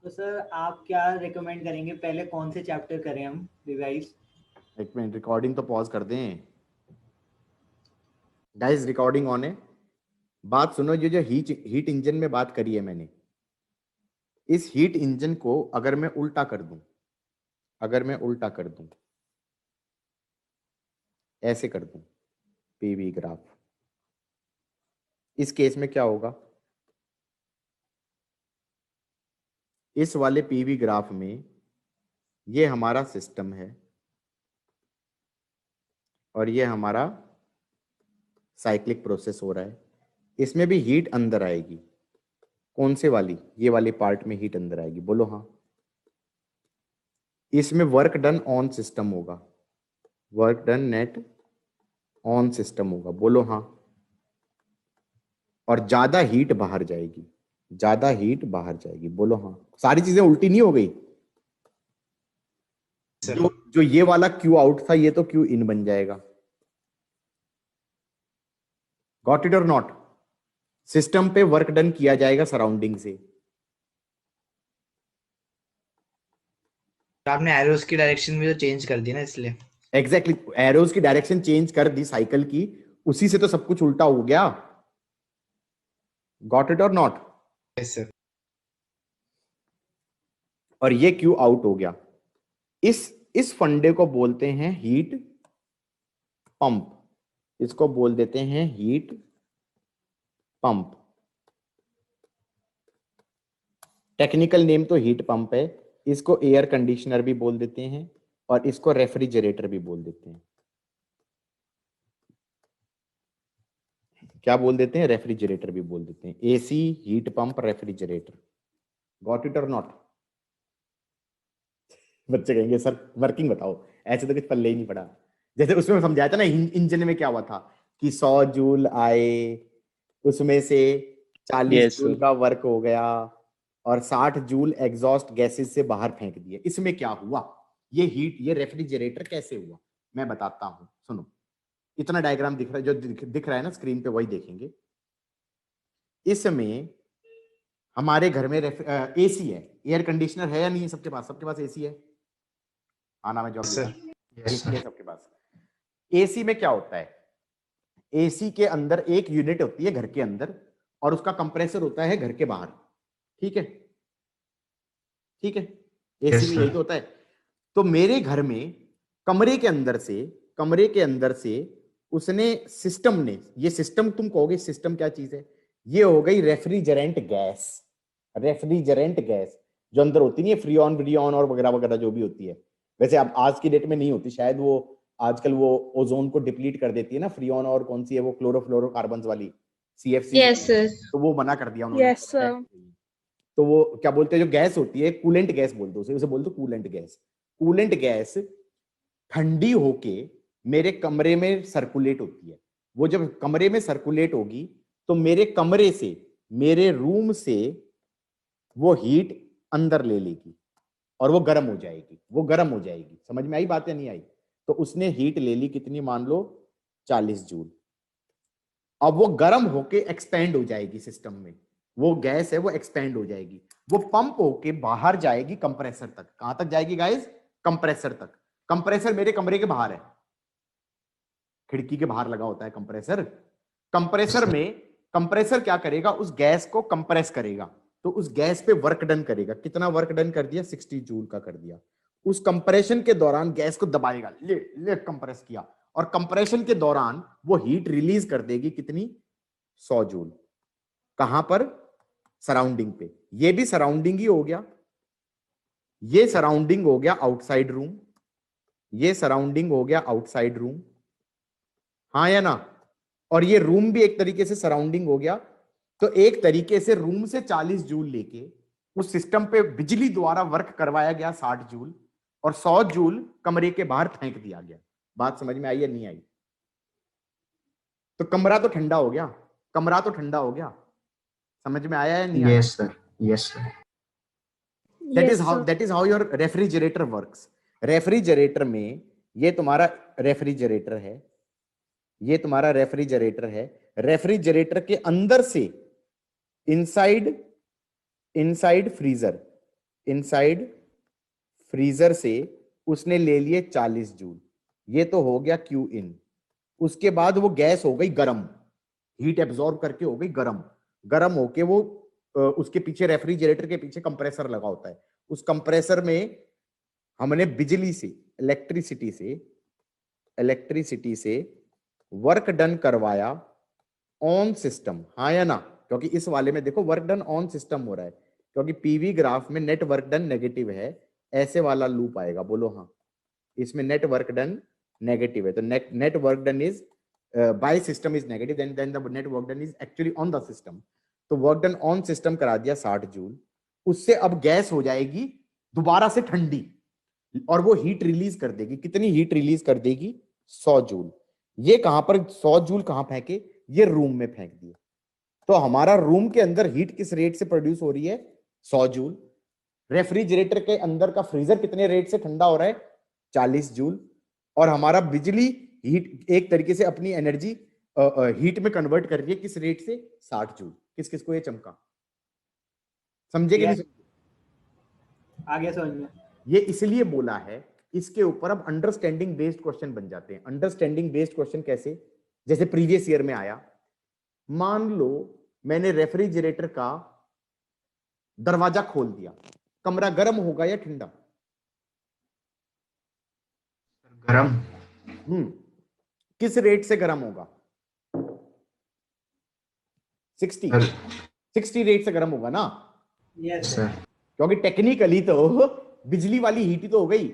तो सर आप क्या रिकमेंड करेंगे, पहले कौन से चैप्टर करें हम रिवाइज? एक मिनट, रिकॉर्डिंग तो पॉज कर दें गाइस, रिकॉर्डिंग ऑन है। बात सुनो, ये जो हीट इंजन में बात करी है मैंने, इस हीट इंजन को अगर मैं उल्टा कर दूं, ऐसे कर दूं पीवी ग्राफ, इस केस में क्या होगा? इस वाले पीवी ग्राफ में ये हमारा सिस्टम है और ये हमारा साइक्लिक प्रोसेस हो रहा है। इसमें भी हीट अंदर आएगी। कौन से वाली? ये वाले पार्ट में हीट अंदर आएगी। बोलो हाँ। इसमें वर्क डन ऑन सिस्टम होगा, work done net on system होगा। बोलो हाँ। और ज्यादा हीट बाहर जाएगी, ज्यादा हीट बाहर जाएगी। बोलो हाँ। सारी चीजें उल्टी नहीं हो गई? जो ये वाला क्यू आउट था, ये तो क्यू इन बन जाएगा। गॉट इट और नॉट? सिस्टम पे वर्क डन किया जाएगा सराउंडिंग से। आपने एरोस की डायरेक्शन भी तो चेंज कर दी ना, इसलिए। एग्जैक्टली, एरोस की डायरेक्शन चेंज कर दी साइकिल की, उसी से तो सब कुछ उल्टा हो गया। गॉट इट और नॉट? Yes sir. और ये क्यू आउट हो गया। इस फंडे को बोलते हैं हीट पंप, इसको बोल देते हैं हीट पंप। टेक्निकल नेम तो हीट पंप है। इसको एयर कंडीशनर भी बोल देते हैं और इसको रेफ्रिजरेटर भी बोल देते हैं। क्या बोल देते हैं? रेफ्रिजरेटर भी बोल देते हैं। AC, heat pump, refrigerator. Got it और नॉट? बच्चे कहेंगे सर वर्किंग बताओ, ऐसे तो कुछ पल्ले ही नहीं पड़ा। जैसे उसमें समझाया था ना, इंजन में क्या हुआ था कि 100 जूल आए, उसमें से 40 जूल का वर्क हो गया और 60 जूल एग्जॉस्ट गैसेस से बाहर फेंक दिए। इसमें क्या हुआ? ये हीट, ये रेफ्रिजरेटर कैसे हुआ मैं बताता हूं। सुनो, इतना डायग्राम दिख रहा है, जो दिख रहा है ना स्क्रीन पे, वही देखेंगे। इसमें हमारे घर में एसी है, एयर कंडीशनर है या नहीं है? सबके पास, सबके पास एसी है। आना में जॉब है सबके पास। एसी में क्या होता है? एसी के अंदर एक यूनिट होती है घर के अंदर और उसका कंप्रेसर होता है घर के बाहर। ठीक है, ठीक है। एसी में यही तो होता है। तो मेरे घर में कमरे के अंदर से उसने, सिस्टम ने, ये सिस्टम तुम कहोगे सिस्टम क्या चीज है? ये हो गई रेफ्रिजरेंट गैस। रेफ्रिजरेंट गैस जो अंदर होती नहीं है, फ्रीऑन व्रियोन और वगैरह वगैरह जो भी होती है। वैसे अब आज की डेट में नहीं होती शायद, वो आजकल वो ओजोन को डिप्लीट कर देती है ना फ्रीऑन, और कौन सी है वो क्लोरोफ्लोरोकार्बन्स वाली, सीएफसी। Yes sir. तो वो मना कर दिया उन्होंने। Yes sir. तो वो क्या बोलते हैं, जो गैस होती है, कूलेंट गैस बोल दो उसे बोल दो कूलेंट गैस। कूलेंट गैस ठंडी होके मेरे कमरे में सर्कुलेट होती है। वो जब कमरे में सर्कुलेट होगी तो मेरे कमरे से, मेरे रूम से वो हीट अंदर ले लेगी और वो गर्म हो जाएगी। समझ में आई बात या नहीं आई? तो उसने हीट ले ली कितनी, मान लो 40 जूल। अब वो गर्म होके एक्सपेंड हो जाएगी सिस्टम में, वो गैस है वो एक्सपेंड हो जाएगी, वो पंप होके बाहर जाएगी कंप्रेसर तक। कहां तक जाएगी गाइस? कंप्रेसर तक। कंप्रेसर मेरे कमरे के बाहर है, खिड़की के बाहर लगा होता है कंप्रेसर। कंप्रेसर में कंप्रेसर क्या करेगा? उस गैस को कंप्रेस करेगा, तो उस गैस पे वर्क डन करेगा। कितना वर्क डन कर दिया? 60 जूल का कर दिया। उस कंप्रेशन के दौरान गैस को दबाएगा, ले कंप्रेस किया, और कंप्रेशन के दौरान वो हीट रिलीज कर देगी कितनी? 100 जूल। कहां पर? सराउंडिंग पे। ये भी सराउंडिंग ही हो गया, ये सराउंडिंग हो गया आउटसाइड रूम, ये सराउंडिंग हो गया आउटसाइड रूम, हाँ या ना? और ये रूम भी एक तरीके से सराउंडिंग हो गया। तो एक तरीके से रूम से 40 जूल लेके उस सिस्टम पे बिजली द्वारा वर्क करवाया गया 60 जूल, और 100 जूल कमरे के बाहर फेंक दिया गया। बात समझ में आई या नहीं आई? तो कमरा तो ठंडा हो गया, कमरा तो ठंडा हो गया। समझ में आया या नहीं आया? Yes sir, yes sir. That is how your refrigerator works. Refrigerator में ये तुम्हारा रेफ्रिजरेटर है, ये तुम्हारा रेफ्रिजरेटर है। रेफ्रिजरेटर के अंदर से इनसाइड फ्रीजर, इनसाइड फ्रीजर से उसने ले लिए 40 जूल, ये तो हो गया क्यू इन। उसके बाद वो गैस हो गई गर्म, हीट एब्जॉर्ब करके हो गई गर्म, गर्म होके वो उसके पीछे रेफ्रिजरेटर के पीछे कंप्रेसर लगा होता है, उस कंप्रेसर में हमने बिजली से इलेक्ट्रिसिटी से वर्क डन करवाया ऑन सिस्टम, हाँ या ना? क्योंकि इस वाले में देखो वर्क डन ऑन सिस्टम हो रहा है, क्योंकि पीवी ग्राफ में नेट वर्क डन नेगेटिव है, ऐसे वाला लूप आएगा। बोलो हाँ, इसमें नेट वर्क डन नेगेटिव है, तो net work done is by system is negative, then the net work done is actually on the system. तो वर्क डन ऑन सिस्टम करा दिया 60 जूल, उससे अब गैस हो जाएगी दोबारा से ठंडी और वो हीट रिलीज कर देगी। कितनी हीट रिलीज कर देगी? 100 जूल। ये कहां पर 100 जूल कहां फेंके? ये रूम में फेंक दिए। तो हमारा रूम के अंदर हीट किस रेट से प्रोड्यूस हो रही है? 100 जूल। रेफ्रिजरेटर के अंदर का फ्रीजर कितने रेट से ठंडा हो रहा है? 40 जूल। और हमारा बिजली हीट एक तरीके से अपनी एनर्जी हीट में कन्वर्ट कर रही है, किस रेट से? 60 जूल। किस किस को ये चमका? समझे कि नहीं? आगे समझ में। ये इसलिए बोला है, इसके ऊपर अब अंडरस्टैंडिंग बेस्ड क्वेश्चन बन जाते हैं। अंडरस्टैंडिंग बेस्ड क्वेश्चन कैसे? जैसे प्रीवियस ईयर में आया, मान लो मैंने रेफ्रिजरेटर का दरवाजा खोल दिया, कमरा गर्म होगा या ठंडा? गरम। किस रेट से गर्म होगा? 60 रेट से गर्म होगा ना? Yes sir. क्योंकि टेक्निकली तो बिजली वाली हीट ही तो हो गई।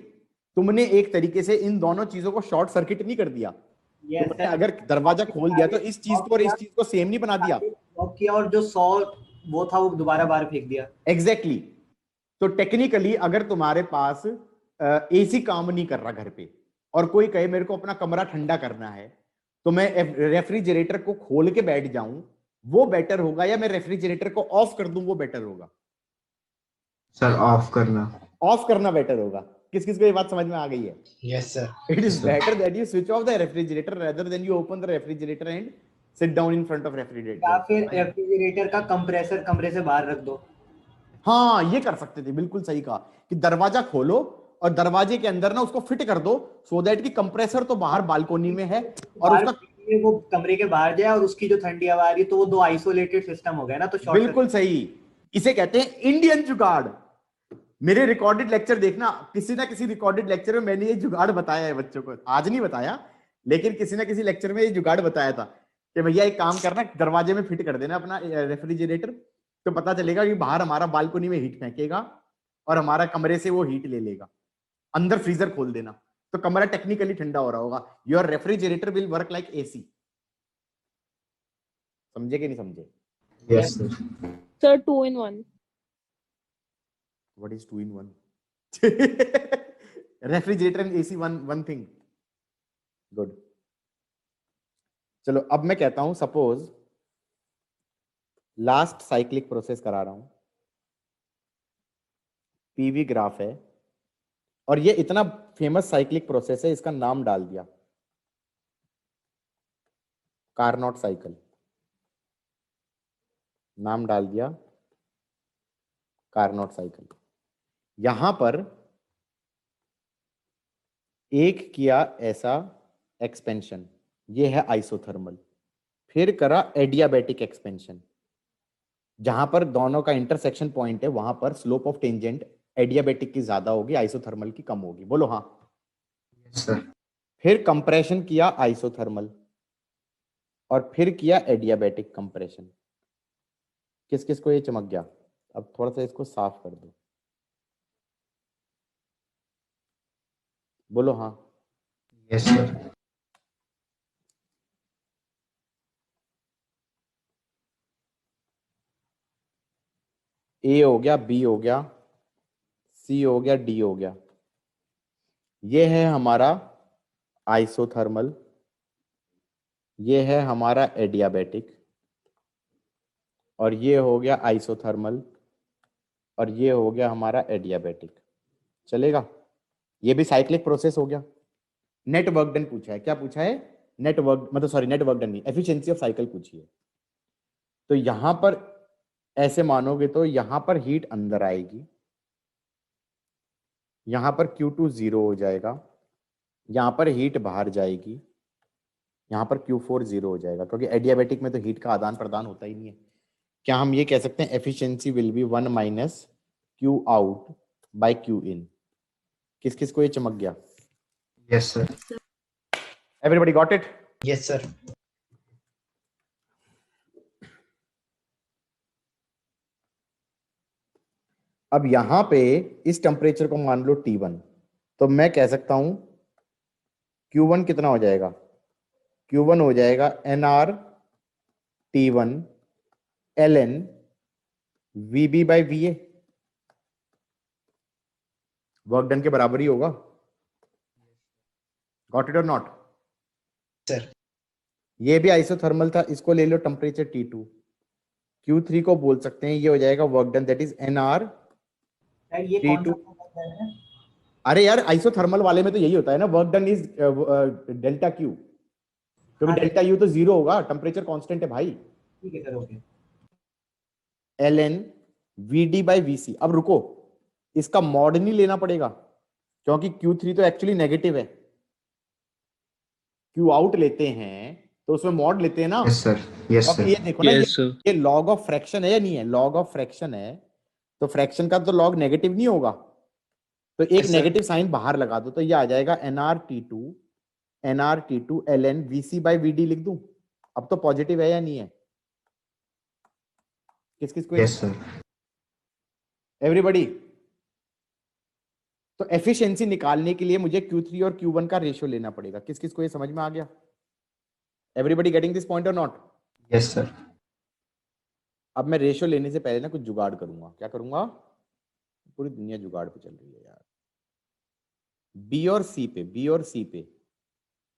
तुमने एक तरीके से इन दोनों चीजों को शॉर्ट सर्किट नहीं कर दिया। तुमने अगर दरवाजा खोल दिया तो इस चीज को और इस चीज को सेम नहीं बना दिया। किया और जो 100 वो था वो दोबारा बाहर फेंक दिया। एग्जैक्टली। तो टेक्निकली अगर तुम्हारे पास एसी काम नहीं कर रहा घर पे और कोई कहे मेरे को अपना कमरा ठंडा करना है, तो मैं रेफ्रिजरेटर को खोल के बैठ जाऊं, वो बेटर होगा, या मैं रेफ्रिजरेटर को ऑफ कर दूं, वो बेटर होगा? सर ऑफ करना। ऑफ करना बेटर होगा। किस किस को ये बात समझ में आ गई है? Yes sir. It is better that you switch off the refrigerator rather than you open the refrigerator and sit down in front of refrigerator. या फिर रेफ्रिजरेटर का कंप्रेसर कमरे से बाहर रख दो। हाँ, ये कर सकते थे, बिल्कुल सही कहा कि दरवाजा खोलो और दरवाजे के अंदर ना उसको फिट कर दो, सो दैट कि कंप्रेसर तो बाहर बालकोनी में है और उसका वो कमरे के बाहर जाए और उसकी जो ठंडी हवा आ रही है, तो वो दो आइसोलेटेड सिस्टम हो गया ना। तो बिल्कुल सही। इसे कहते हैं इंडियन जुगाड़। मेरे रिकॉर्डेड लेक्चर देखना, किसी ना किसी रिकॉर्डेड लेक्चर में मैंने ये जुगाड़ बताया है बच्चों को। आज नहीं बताया, लेकिन किसी ना किसी लेक्चर में ये जुगाड़ बताया था कि भैया एक काम करना, दरवाजे में फिट कर देना अपना रेफ्रिजरेटर, तो पता चलेगा कि बाहर हमारा बालकोनी में हीट फेंकेगा और हमारा कमरे से वो हीट ले लेगा। अंदर फ्रीजर खोल देना तो कमरा टेक्निकली ठंडा हो रहा होगा। Your refrigerator will work like AC. समझे कि नहीं समझे? Yes sir. Sir, 2 in 1. What is 2 in 1? Refrigerator and AC one thing. Good. चलो अब मैं कहता हूं, सपोज लास्ट साइक्लिक प्रोसेस करा रहा हूं, पीवी ग्राफ है और ये इतना फेमस साइक्लिक प्रोसेस है, इसका नाम डाल दिया कार्नोट साइकिल। नाम डाल दिया कार्नोट साइकिल। यहां पर एक किया ऐसा एक्सपेंशन, ये है आइसोथर्मल, फिर करा एडियाबैटिक एक्सपेंशन, जहां पर दोनों का इंटरसेक्शन पॉइंट है, वहां पर स्लोप ऑफ टेंजेंट एडियाबैटिक की ज्यादा होगी, आइसोथर्मल की कम होगी। बोलो हाँ। Yes sir. फिर कंप्रेशन किया आइसोथर्मल और फिर किया एडियाबैटिक कंप्रेशन। किस किस को ये चमक गया? अब थोड़ा सा इसको साफ कर दो। बोलो हाँ। Yes sir. ए हो गया, बी हो गया, सी हो गया, डी हो गया। ये है हमारा आइसोथर्मल, ये है हमारा एडियाबैटिक, और ये हो गया आइसोथर्मल, और ये हो गया हमारा एडियाबैटिक। चलेगा? ये भी साइक्लिक प्रोसेस हो गया। नेट वर्क डन पूछा है। क्या पूछा है? नेट वर्क, मतलब सॉरी नेट वर्क डन नहीं, एफिशिएंसी ऑफ साइकिल पूछी है। तो यहां पर ऐसे मानोगे तो यहां पर हीट अंदर आएगी यहाँ पर Q2 0 हो जाएगा, यहाँ पर हीट बाहर जाएगी, यहाँ पर Q4 0 हो जाएगा, क्योंकि एडियाबेटिक में तो हीट का आदान प्रदान होता ही नहीं है। क्या हम ये कह सकते हैं efficiency will be 1 minus Q out by Q इन? किस किस को ये चमक गया? Yes sir. Everybody got it? Yes sir. अब यहां पे इस टेम्परेचर को मान लो T1, तो मैं कह सकता हूं Q1 कितना हो जाएगा? Q1 हो जाएगा NR T1 ln VB by VA, work done के बराबर ही होगा। गॉट इट और नॉट? सर। ये भी आइसोथर्मल था, इसको ले लो टेम्परेचर T2, Q3 को बोल सकते हैं, ये हो जाएगा work done, that is NR sir ये कौन T2। सा फंक्शन है? अरे यार आइसोथर्मल वाले में तो यही होता है ना, work done is delta Q, क्योंकि हाँ, डेल्टा U तो 0 होगा, टेम्परेचर कांस्टेंट है भाई। ठीक है sir, okay. ln VD by VC। अब रुको, इसका मॉड नहीं लेना पड़ेगा, क्योंकि Q3 तो एक्चुअली नेगेटिव है। Q आउट लेते हैं तो उसमें मॉड लेते हैं ना। Yes sir. यस अब सर। ये देखो ना, Yes, sir. ये लॉग ऑफ फ्रैक्शन है या नहीं है? लॉग ऑफ फ्रैक्शन है, तो फ्रैक्शन का तो लॉग नेगेटिव नहीं होगा, तो एक Yes, sir. नेगेटिव साइन बाहर लगा दो, तो ये आ जाएगा NR T2 ln VC by VD लिख दूं। अब तो पॉजिटिव है या नहीं है? किस किस को? Yes sir. एवरीबॉडी। तो एफिशिएंसी निकालने के लिए मुझे Q3 और Q1 का रेशियो लेना पड़ेगा। किस किस को ये समझ में आ गया? एवरीबॉडी गेटिंग दिस पॉइंट और नॉट? Yes sir. अब मैं रेशियो लेने से पहले ना कुछ जुगाड़ करूंगा। क्या करूंगा? पूरी दुनिया जुगाड़ पे चल रही है यार। बी और सी पे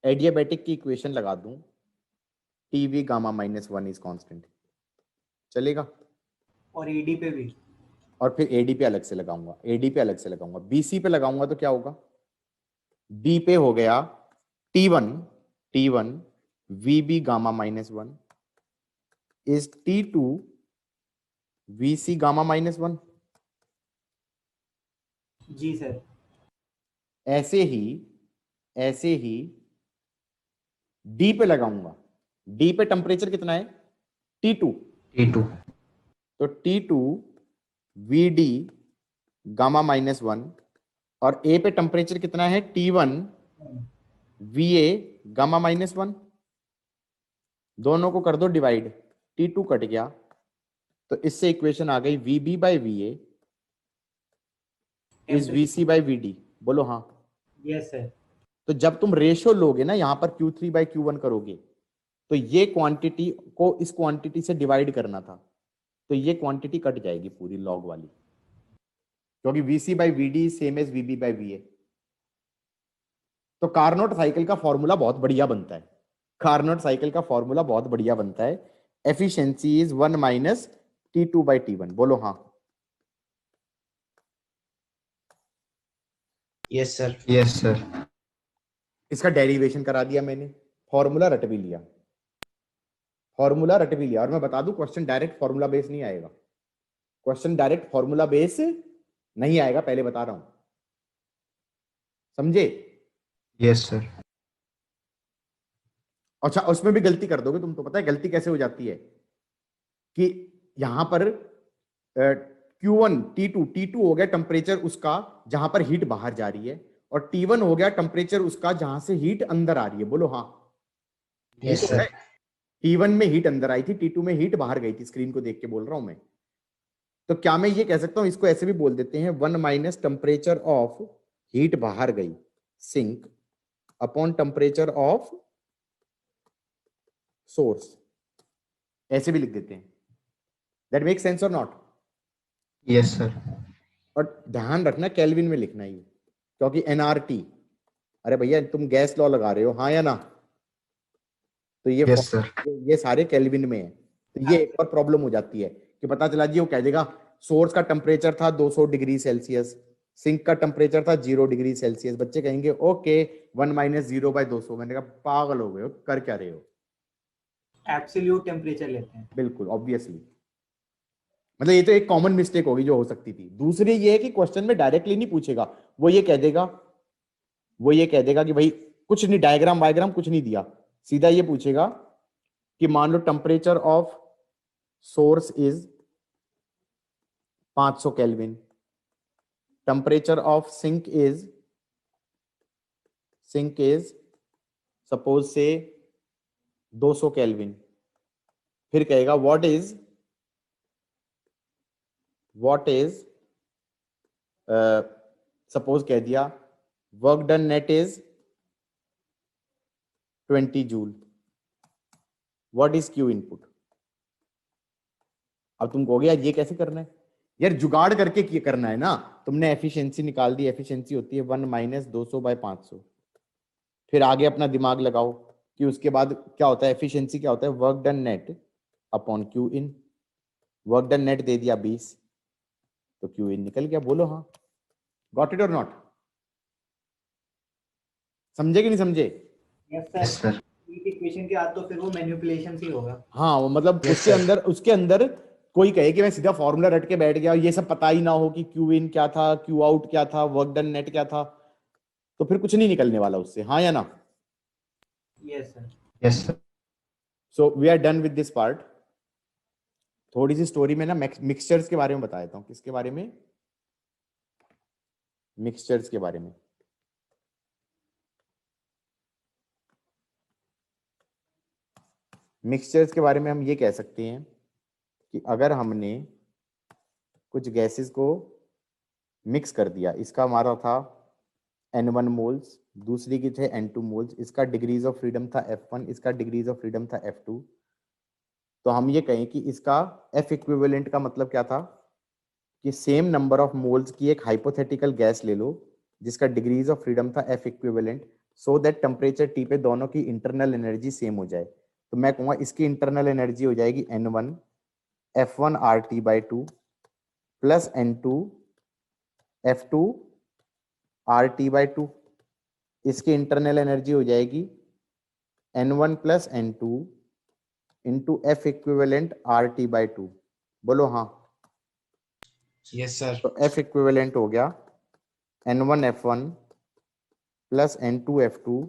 एडियाबेटिक की इक्वेशन लगा दूं, टीवी गामा -1 इज कांस्टेंट, चलेगा? और एडी पे भी? और फिर एडी पे अलग से लगाऊंगा, बीसी पे लगाऊंगा तो क्या होगा? बी पे हो गया T1 VB gamma -1 is T2 VC gamma -1। जी सर। ऐसे ही डी पे लगाऊंगा, डी पे टेम्परेचर कितना है? T2। तो T2 VD गामा -1, और ए पे टेम्परेचर कितना है? T1 VA gamma -1। दोनों को कर दो डिवाइड, T2 कट गया, तो इससे इक्वेशन आ गई VB by VA is VC by VD। बोलो हाँ। Yes sir. तो जब तुम रेशियो लोगे ना, यहां पर Q3 बाई Q1 करोगे, तो ये क्वांटिटी को इस क्वांटिटी से डिवाइड करना था, तो ये क्वांटिटी कट जाएगी पूरी लॉग वाली, क्योंकि VC by VD same as VB by VA। तो कार्नोट साइकिल का फॉर्मूला बहुत बढ़िया बनता है, efficiency is 1 minus T2 by T1। बोलो हाँ। Yes sir. Yes sir. इसका डेरिवेशन करा दिया मैंने, फॉर्मूला रट भी लिया, और मैं बता दूं क्वेश्चन डायरेक्ट फॉर्मूला बेस नहीं आएगा, पहले बता रहा हूं, समझे? Yes sir. अच्छा, उसमें भी गलती कर दोगे तुम, तो पता है गलती कैसे हो जाती है कि यहां पर Q1 T2 हो गया टेम्परेचर उसका जहां पर हीट बाहर जा रही है, और T1 हो गया टेम्परेचर उसका जहां से हीट अंदर आ रही है। बोलो हाँ। Yes sir. T1 में हीट अंदर आई थी, T2 में हीट बाहर गई थी, स्क्रीन को देख के बोल रहा हूं मैं। तो क्या मैं ये कह सकता हूं, इसको ऐसे भी बोल देते हैं, 1 माइनस टेम्परेचर ऑफ हीट बाहर गई sink upon temperature of source, ऐसे भी लिख देते हैं। दैट मेक सेंस और नॉट? Yes sir. और ध्यान रखना केल्विन में लिखना ही, क्योंकि एनआरटी, अरे भैया तुम गैस लॉ लगा रहे हो, हाँ या ना? तो ये यस सर। ये सारे केल्विन में है, तो ये एक और प्रॉब्लम हो जाती है कि पता चला जी, वो कह देगा सोर्स का टेम्परेचर था 200 डिग्री सेल्सियस, सिंक का टेम्परेचर था 0 डिग्री सेल्सियस। बच्चे कहेंगे ओके 1 माइनस 0/200। मैंने कहा पागल हो गए हो, कर क्या रहे हो? एब्सोल्यूट टेम्परेचर लेते हैं। बिल्कुल ऑब्वियसली। मतलब ये तो एक कॉमन मिस्टेक होगी जो हो सकती थी। दूसरी ये है कि क्वेश्चन में डायरेक्टली नहीं पूछेगा, वो ये कह देगा कि भाई कुछ नहीं, डायग्राम वायग्राम कुछ नहीं दिया, सीधा ये पूछेगा कि मान लो temperature of source is 500 kelvin, temperature of sink is suppose say 200 kelvin. फिर कहेगा व्हाट इज सपोज कह दिया work done net is 20 joule, what is Q input. अब तुम कहोगे यार ये कैसे करना है, यार जुगाड़ करके करना है ना। तुमने एफिशिएंसी निकाल दी, एफिशिएंसी होती है 1 माइनस 200/500। फिर आगे अपना दिमाग लगाओ कि उसके बाद क्या होता है, एफिशिएंसी क्या होता है, work done net upon Q in. Work done net दे दिया 20 तो क्यू इन निकल गया। बोलो हाँ, गॉट इट और नॉट? समझे कि नहीं समझे? Yes yes sir. Sir. Equation के बाद तो फिर वो मैनिपुलेशन ही होगा। हाँ, वो मतलब Yes, उसके अंदर कोई कहे कि मैं सीधा फॉर्मूला रट के बैठ गया, ये सब पता ही ना हो कि क्यू इन क्या था, क्यू आउट क्या था, वर्क डन नेट क्या था, तो फिर कुछ नहीं निकलने वाला उससे। हाँ या ना? Yes sir. Yes sir. So we are done with this part. थोड़ी सी स्टोरी में ना मिक्सचर्स के बारे में बता देता हूँ। किसके बारे में? मिक्सचर्स के बारे में। मिक्सचर्स के बारे में हम ये कह सकते हैं कि अगर हमने कुछ गैसेस को मिक्स कर दिया, इसका हमारा था N1 मोल्स, दूसरी की थे N2 मोल्स, इसका डिग्रीज ऑफ फ्रीडम था F1, इसका डिग्रीज ऑफ फ्रीडम था F2, तो हम ये कहें कि इसका F इक्विवेलेंट का मतलब क्या था कि सेम नंबर ऑफ मोल्स की एक हाइपोथेटिकल गैस ले लो जिसका डिग्रीज ऑफ फ्रीडम था F equivalent, so that temperature T पे दोनों की इंटरनल एनर्जी सेम हो जाए। तो मैं कहूँगा इसकी इंटरनल एनर्जी हो जाएगी N1 F1 RT/2 plus N2 F2 RT/2। इसकी इंटरनल एनर्जी हो जाएगी N1 plus N2 into F equivalent RT/2। बोलो हाँ। Yes sir. तो F इक्विवेलेंट हो गया N1 F1 plus N2 F2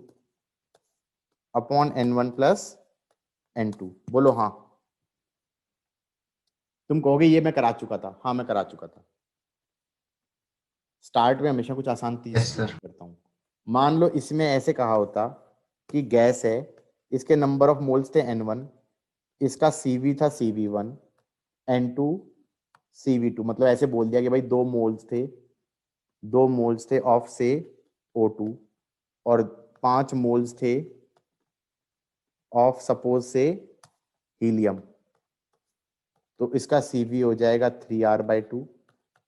upon N1 plus N2। बोलो हाँ। तुम कहोगे ये मैं करा चुका था। हाँ, मैं करा चुका था। स्टार्ट में हमेशा कुछ आसान चीज Yes, sir. करता हूँ। मान लो इसमें ऐसे कहा होता कि गैस है, इसके नंबर ऑफ मोल्स थे N1, इसका CV था CV1, N2 CV2, मतलब ऐसे बोल दिया कि भाई 2 मोल्स थे ऑफ से O2 और 5 मोल्स थे ऑफ सपोज से हीलियम। तो इसका CV हो जाएगा 3R/2,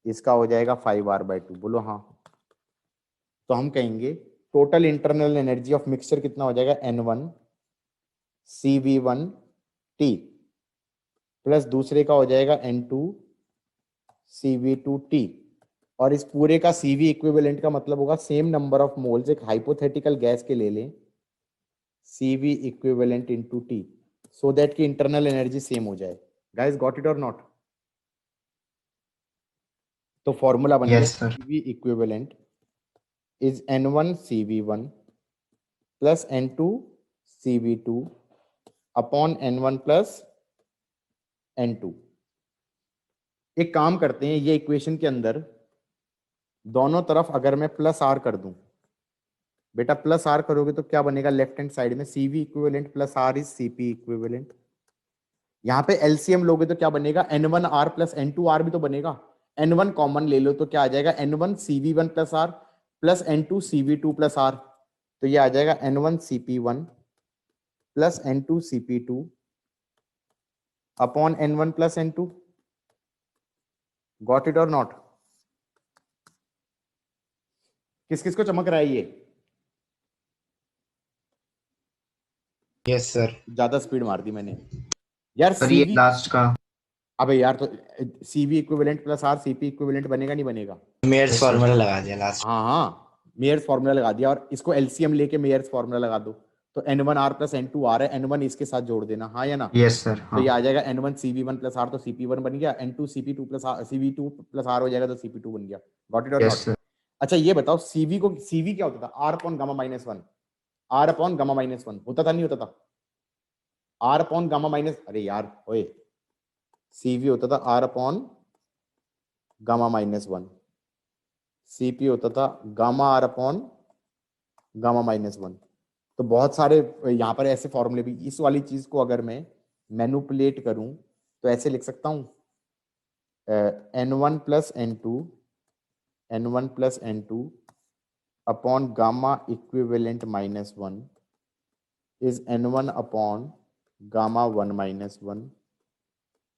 इसका हो जाएगा 5R/2। बोलो हाँ। तो हम कहेंगे total internal energy of mixture कितना हो जाएगा, N1 CV1T प्लस दूसरे का हो जाएगा N2 CV2T, और इस पूरे का CV इक्विवेलेंट का मतलब होगा सेम नंबर ऑफ मोल्स एक हाइपोथेटिकल गैस के ले लें, CV equivalent into T, so that की इंटरनल एनर्जी सेम हो जाए। गाइस गॉट इट और नॉट? तो फॉर्मूला बन गया Yes, sir. CV equivalent is N1 CV1 plus N2 CV2 upon N1 plus N2। एक काम करते हैं, ये इक्वेशन के अंदर दोनों तरफ अगर मैं प्लस R कर दूं, बेटा प्लस R करोगे तो क्या बनेगा, लेफ्ट हैंड साइड में CV equivalent plus R is CP equivalent. यहाँ पे LCM लोगे तो क्या बनेगा, N1R प्लस N2R भी तो बनेगा। N1 कॉमन ले लो तो क्या आ जाएगा, N1 CV1 plus R plus N2 CV2 plus R, तो ये आ जाएगा N1 CP1 plus N2 CP2 upon N1 plus N2। Got it और नॉट? किस किस को चमक रहा है ये? Yes sir. ज्यादा स्पीड मार दी मैंने यार। सर ये CV लास्ट का अबे यार, तो CV equivalent plus R CP equivalent बनेगा नहीं बनेगा? Myers Yes, sir. फार्मूला लगा दिया लास्ट। हाँ हाँ, मेयर्स फॉर्मूला लगा दिया और इसको LCM लेके मेयर्स फॉर्मूला लगा दो तो N1R प्लस N2R है, N1 इसके साथ जोड़ देना, हाँ या ना? यस सर, तो ये हाँ आ जाएगा N1 CV1 प्लस R, तो CP1 बन गया, N2 CP2 plus CV2 plus R हो जाएगा, तो CP2 बन गया। गॉट इट और यस नॉट? सर, अच्छा ये बताओ CV क्या होता था? R upon gamma minus one, R upon gamma minus one होता था, नहीं होता था? R अपॉन गामा माइनस, अरे यार ओए, CV होता था R upon gamma minus one, CP होता था gamma R upon gamma minus one. तो बहुत सारे यहाँ पर ऐसे फॉर्मूले भी, इस वाली चीज को अगर मैं मैनिपुलेट करूं तो ऐसे लिख सकता हूं, N1 plus N2 upon gamma equivalent minus one is N1 upon gamma one minus one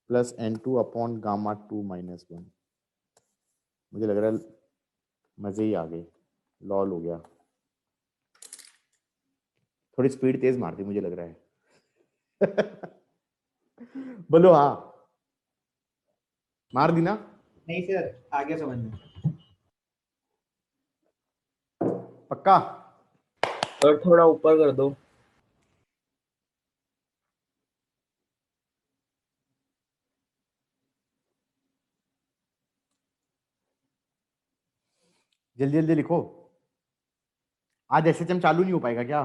plus N2 upon gamma two minus one. मुझे लग रहा है मजे ही आ गए, लॉल हो गया, थोड़ी स्पीड तेज मार दी मुझे लग रहा है। बोलो हाँ, मार दी ना? नहीं सर, आगे समझ में। पक्का? और थोड़ा ऊपर कर दो। जल्दी जल्दी लिखो, आज SHM चालू नहीं हो पाएगा क्या?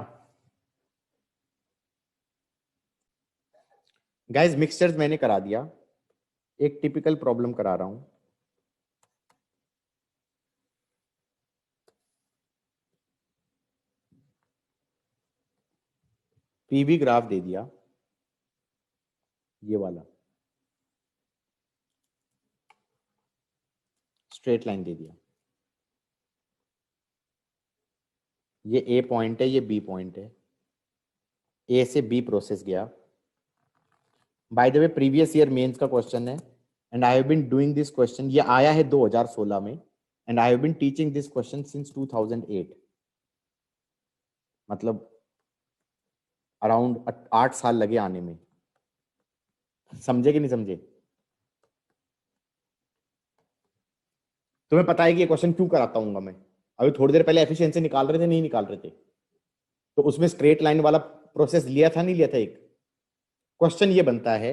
गाइस मिक्सचर्स मैंने करा दिया, एक टिपिकल प्रॉब्लम करा रहा हूं। पीवी ग्राफ दे दिया, ये वाला स्ट्रेट लाइन दे दिया, ये ए पॉइंट है, ये बी पॉइंट है, ए से बी प्रोसेस गया। By the way previous year mains का क्वेश्चन है, and I have been doing this question, ये आया है 2016 में, and I have been teaching this question since 2008, मतलब अराउंड 8 साल लगे आने में। समझे कि नहीं समझे? तुम्हें पता है कि ये क्वेश्चन क्यों कराता हूँ मैं? अभी थोड़ी देर पहले एफिशिएंसी निकाल रहे थे, नहीं निकाल रहे थे? तो उसमें स्ट्रेट लाइन वाला प्रोसेस लिया था, नहीं लिया था? एक क्वेश्चन ये बनता है,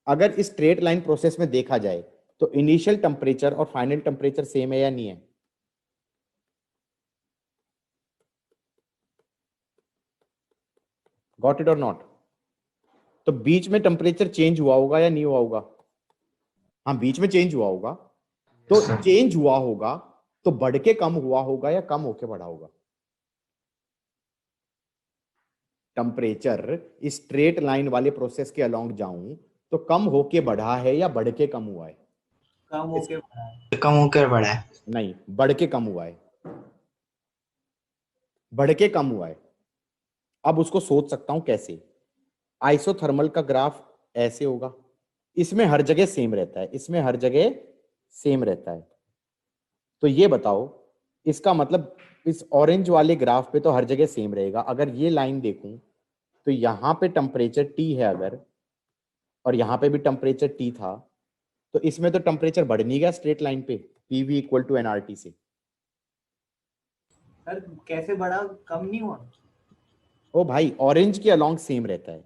अगर इस स्ट्रेट लाइन प्रोसेस में देखा जाए तो इनिशियल टेम्परेचर और फाइनल टेम्परेचर सेम है या नहीं है? गॉट इट और नॉट? तो बीच में टेम्परेचर चेंज हुआ होगा या नहीं हुआ होगा? हाँ बीच में चेंज हुआ होगा, तो Yes, sir. चेंज हुआ होगा तो बढ़ के कम हुआ होगा या कम होके बढ़ा होगा? टेम्परेचर इस स्ट्रेट लाइन वाले प्रोसेस के अलोंग जाऊं तो कम होके बढ़ा है या बढ़ के कम हुआ है? कम होके बढ़ा है। कम होकर बढ़ा है। नहीं, बढ़ के कम हुआ है, बढ़ के कम हुआ है। अब उसको सोच सकता हूं कैसे? आइसोथर्मल का ग्राफ ऐसे होगा, इसमें हर जगह सेम रहता है, इसमें हर जगह सेम रहता है। तो ये बताओ, इसका मतलब इस ऑरेंज वाले ग्राफ पे तो हर जगह सेम रहेगा। अगर ये लाइन देखूं तो यहां पे टेम्परेचर T है अगर, और यहां पे भी टेम्परेचर T था, तो इसमें तो टेम्परेचर बढ़ नहीं गया स्ट्रेट लाइन पे, PV इक्वल टू NRT से। सर कैसे बढ़ा, कम नहीं हुआ? ओ भाई, ऑरेंज के अलोंग सेम रहता है,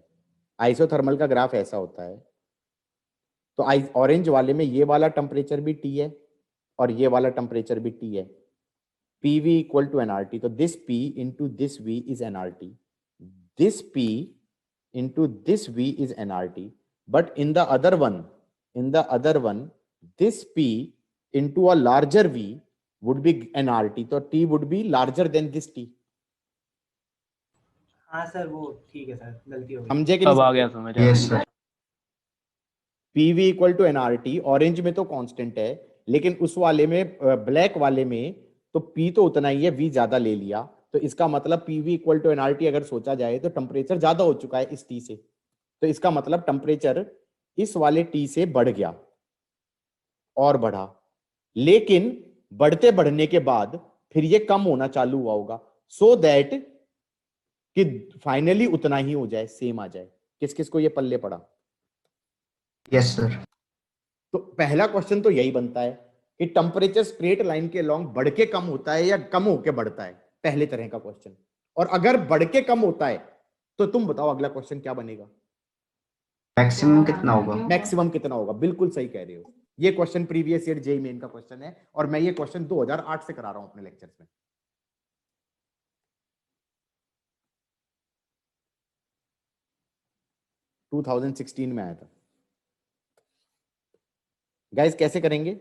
आइसोथर्मल का ग्राफ ऐसा होता है। तो ऑरेंज वाले में ये वाला टेम्परेचर भी T है और ये वाला टेम्परेचर भी T है, PV इक्वल टू NRT। तो this P into this V is NRT, this P into this V is NRT, but in the other one, this P into a larger V would be NRT, तो T would be larger than this T। हाँ सर, वो ठीक है सर, गलती हो गई। समझे कि अब नहीं? आ गया समझ आ यस गया। Sir, PV equal to NRT, orange में तो कांस्टेंट है, लेकिन उस वाले में, ब्लैक वाले में तो P तो उतना ही है, V ज्यादा ले लिया, तो इसका मतलब PV इक्वल टू NRT अगर सोचा जाए तो टेम्परेचर ज्यादा हो चुका है इस T से, तो इसका मतलब टेम्परेचर इस वाले T से बढ़ गया और बढ़ा, लेकिन बढ़ते बढ़ने के बाद फिर ये कम होना चालू हुआ होगा, सो दैट कि फाइनली उतना ही हो जाए, सेम आ जाए। किस किस को ये पल्ले पड़ा? यस सर, तो पहला क्वेश्चन तो यही बनता है कि टेम्परेचर स्ट्रेट लाइन के लॉन्ग बढ़ के कम होता है या कम होके बढ़ता है, पहले तरह का क्वेश्चन। और अगर बढ़ के कम होता है तो तुम बताओ अगला क्वेश्चन क्या बनेगा? मैक्सिमम कितना होगा? मैक्सिमम कितना होगा, बिल्कुल सही कह रहे हो। ये question previous year JEE main का क्वेश्चन है और मैं ये क्वेश्चन 2008 से करा रहा हूं अपने लेक्चर्स में। टू 2016 में आया था। गाइस कैसे करेंगे?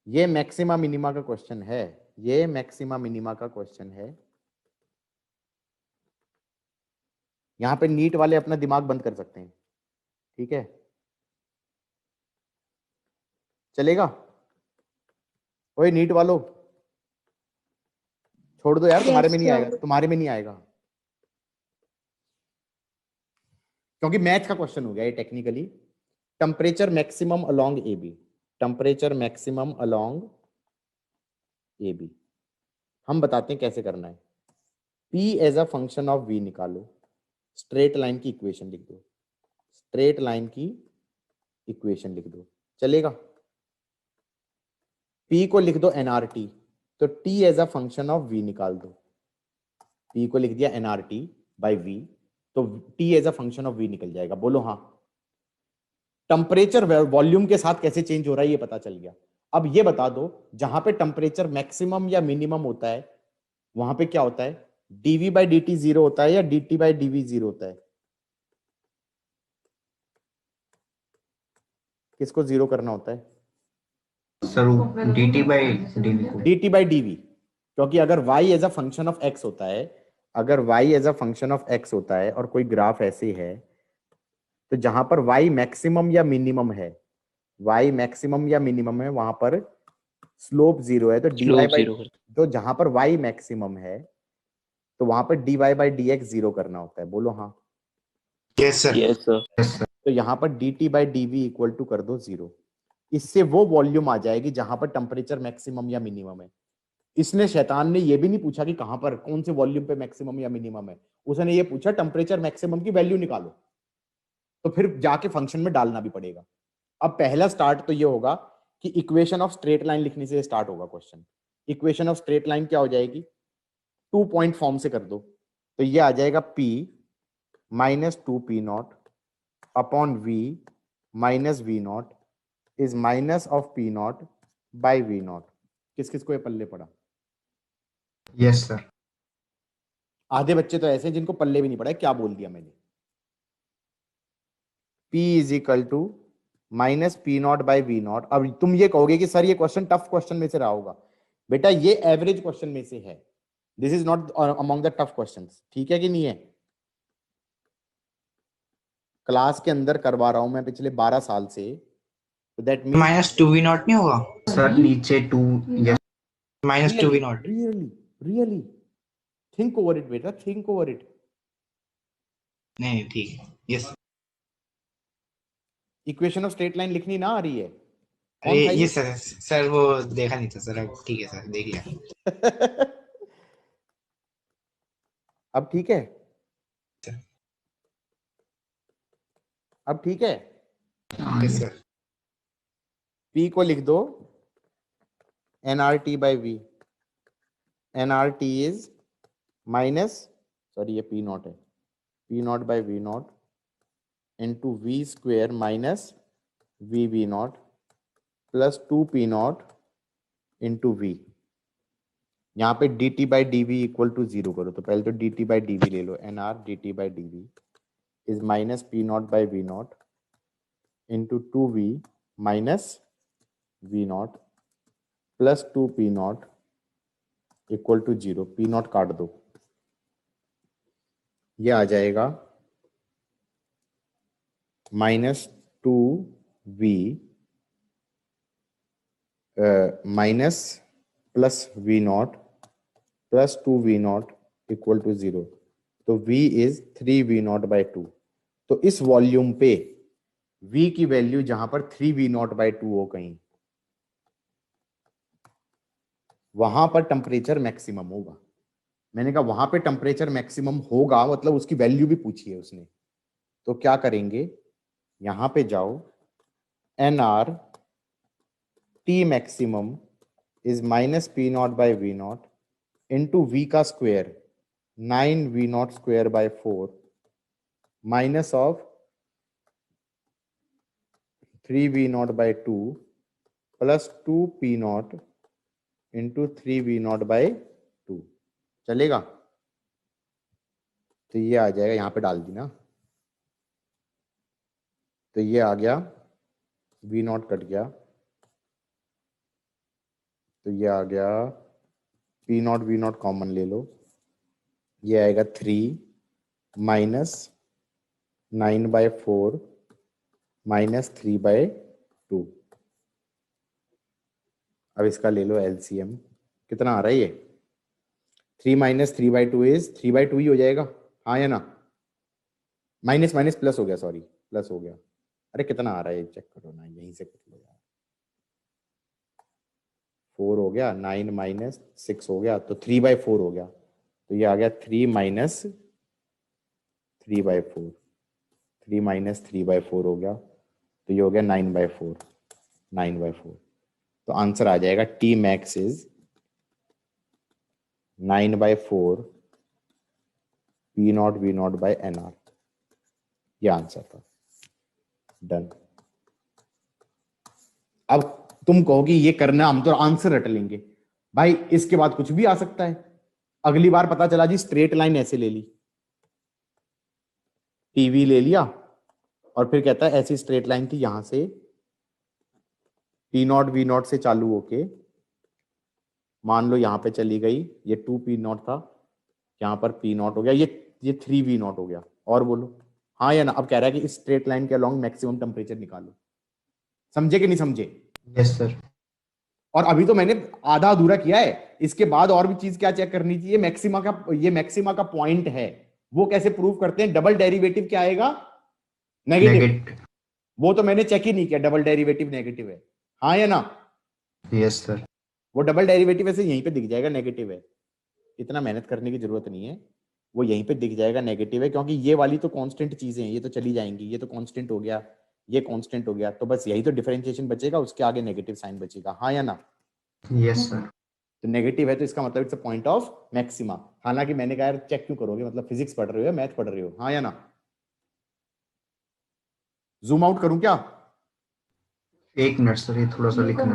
ये मैक्सिमा मिनिमा का क्वेश्चन है, ये मैक्सिमा मिनिमा का क्वेश्चन है। यहां पे नीट वाले अपना दिमाग बंद कर सकते हैं, ठीक है? चलेगा? ओए नीट वालों, छोड़ दो यार, तुम्हारे में नहीं आएगा, तुम्हारे में नहीं आएगा, क्योंकि मैथ का क्वेश्चन हो गया ये technically. Temperature maximum along A B, temperature maximum along A B, हम बताते हैं कैसे करना है। P as a function of V निकालो, स्ट्रेट लाइन की इक्वेशन लिख दो, स्ट्रेट लाइन की इक्वेशन लिख दो, चलेगा? P को लिख दो nRT, तो T as a function of V निकाल दो। P को लिख दिया nRT बाई V, तो T as a function of V निकल जाएगा। बोलो हाँ। टेम्परेचर वॉल्यूम के साथ कैसे चेंज हो रहा है ये पता चल गया। अब ये बता दो, जहां पे टेम्परेचर मैक्सिमम या मिनिमम होता है वहां पे क्या होता है? dV बाई dt जीरो होता है या dt बाई dV जीरो होता है? किसको जीरो करना होता है? सर dt बाई dv को। dt बाई dV, क्योंकि अगर y as a function of x होता है, अगर y as a function of x होता है और कोई ग्राफ ऐसे है, तो जहां पर y मैक्सिमम या मिनिमम है, y मैक्सिमम या मिनिमम है, वहां पर स्लोप जीरो है, तो dy बाई, तो जहां पर y मैक्सिमम है तो वहां पर dy बाई dx जीरो करना होता है। बोलो हाँ। Yes sir. Yes sir. Yes sir. तो यहाँ पर dt by dv equal to कर दो जीरो। इससे वो वॉल्यूम आ जाएगी जहां पर टेम्परेचर मैक्सिमम या मिनिमम है। इसने, शैतान ने ये भी नहीं पूछा कि कहां पर, कौन से वॉल्यूम पे मैक्सिमम या मिनिमम है, उसने ये पूछा टेम्परेचर मैक्सिमम की वैल्यू निकालो, तो फिर जाके फंक्शन में डालना भी पड़ेगा। अब पहला स्टार्ट तो ये होगा कि इक्वेशन ऑफ स्ट्रेट लाइन लिखने से स्टार्ट होगा question. Equation of straight line क्या हो जाएगी? 2 पॉइंट फॉर्म से कर दो, तो ये आ जाएगा P minus 2P0 upon V minus V0 is minus of P0 by V0। किस किस को ये पल्ले पड़ा? Yes sir. आधे बच्चे तो ऐसे हैं जिनको पल्ले भी नहीं पड़ा है, क्या बोल दिया मैंने। P is equal to minus P0 by V0। अब तुम ये कहोगे कि सर ये क्वेश्चन टफ क्वेश्चन में से रहा होगा। बेटा ये एवरेज क्वेश्चन में से है, this is not among the tough questions, ठीक है कि नहीं है? क्लास के अंदर करवा रहा हूं मैं पिछले 12 साल से, तो दैट मींस माइनस 2v0 नहीं होगा सर नीचे 2। Yes. Minus 2v0। Really really think over it बेटा, थिंक ओवर इट। नहीं ठीक है। Yes. Equation of straight line लिखनी ना आ रही है? कौन अरे था ये सर सर वो देखा नहीं था सर। अब ठीक है सर, देख लिया। अब ठीक है, अब ठीक है। Yes sir. P को लिख दो nRT by V। nRT is minus, sorry ये P0 है, P0 by V0 into V square minus VV0 plus 2P0 into V। यहाँ पे dt by dv equal to zero करो, तो पहले तो dt बाई dv ले लो, nr dt by dv is minus P0 by V0 into 2V minus V0 plus 2P0 equal to zero. P0 काट दो, ये आ जाएगा minus 2V minus plus V0 plus 2V0 equal to zero. तो V इज 3V0 बाई 2। तो इस वॉल्यूम पे V की वैल्यू जहां पर 3V0 बाई 2 हो कहीं, वहां पर टेम्परेचर मैक्सिमम होगा। मैंने कहा वहां पे टेम्परेचर मैक्सिमम होगा, मतलब उसकी वैल्यू भी पूछी है उसने। तो क्या करेंगे, यहां पे जाओ, nr T maximum is minus P0 by V0 into V का square 9v0 square by 4 minus of 3v0 by 2 plus 2p0 into 3v0 by 2 चलेगा। तो ये आ जाएगा, यहां पे डाल दी ना, तो ये आ गया, v0 कट गया, तो ये आ गया p0 v0 कॉमन ले लो, ये आएगा 3 माइनस 9/4 माइनस 3/2। अब इसका ले लो एलसीएम, कितना आ रहा है ये? 3 माइनस 3/2 इज 3/2 ही हो जाएगा, हाँ या ना? माइनस माइनस प्लस हो गया, सॉरी प्लस हो गया। अरे कितना आ रहा है चेक करो ना, यहीं से कर लो यार। 4 हो गया, 9 माइनस 6 हो गया, तो 3/4 हो गया, तो ये आ गया 3 माइनस 3/4, 3 माइनस 3/4 हो गया, तो ये हो गया 9/4, 9/4। तो आंसर आ जाएगा T max is 9/4 p0 v0 by nr। ये आंसर था। डन। अब तुम कहोगी ये करना, हम तो आंसर रट लेंगे। भाई इसके बाद कुछ भी आ सकता है। अगली बार पता चला जी स्ट्रेट लाइन ऐसे ले ली, टीवी ले लिया, और फिर कहता है ऐसी स्ट्रेट लाइन थी, यहां से p0 v0 से चालू होके मान लो यहां पे चली गई, ये 2p0 था, यहां पर p0 हो गया, ये 3v0 हो गया। और बोलो हाँ या ना? अब कह रहा है कि इस स्ट्रेट लाइन के अलोंग मैक्सिमम टेम्परेचर निकालो। समझे कि नहीं समझे? Yes sir. और अभी तो मैंने आधा अधूरा किया है, इसके बाद और भी चीज क्या चेक करनी चाहिए? मैक्सिमा का पॉइंट है, वो कैसे प्रूव करते हैं? डबल डेरिवेटिव क्या आएगा? नेगेटिव। वो तो मैंने चेक ही नहीं किया, डबल डेरिवेटिव नेगेटिव है, हाँ या ना? Yes sir. वो डबल डेरिवेटिव ऐसे यहीं पे दिख जाएगा नेगेटिव है, इतना मेहनत करने की जरूरत नहीं है, वो यहीं पे दिख जाएगा नेगेटिव है, क्योंकि ये वाली तो कांस्टेंट चीजें हैं, ये तो चली जाएंगी, ये तो कांस्टेंट हो गया, ये कांस्टेंट हो गया, तो बस यही तो डिफरेंशिएशन बचेगा, उसके आगे नेगेटिव साइन बचेगा, हाँ या ना? Yes sir. तो नेगेटिव है तो इसका मतलब it's a point of maxima. हालांकि मैंने कहा यार चेक क्यों करोगे, मतलब फिजिक्स पढ़ रहे हो, मैथ पढ़ रहे हो, हाँ या ना? जूम आउट करूं क्या? 1 मिनट सर, ये थोड़ा सा लिखना है।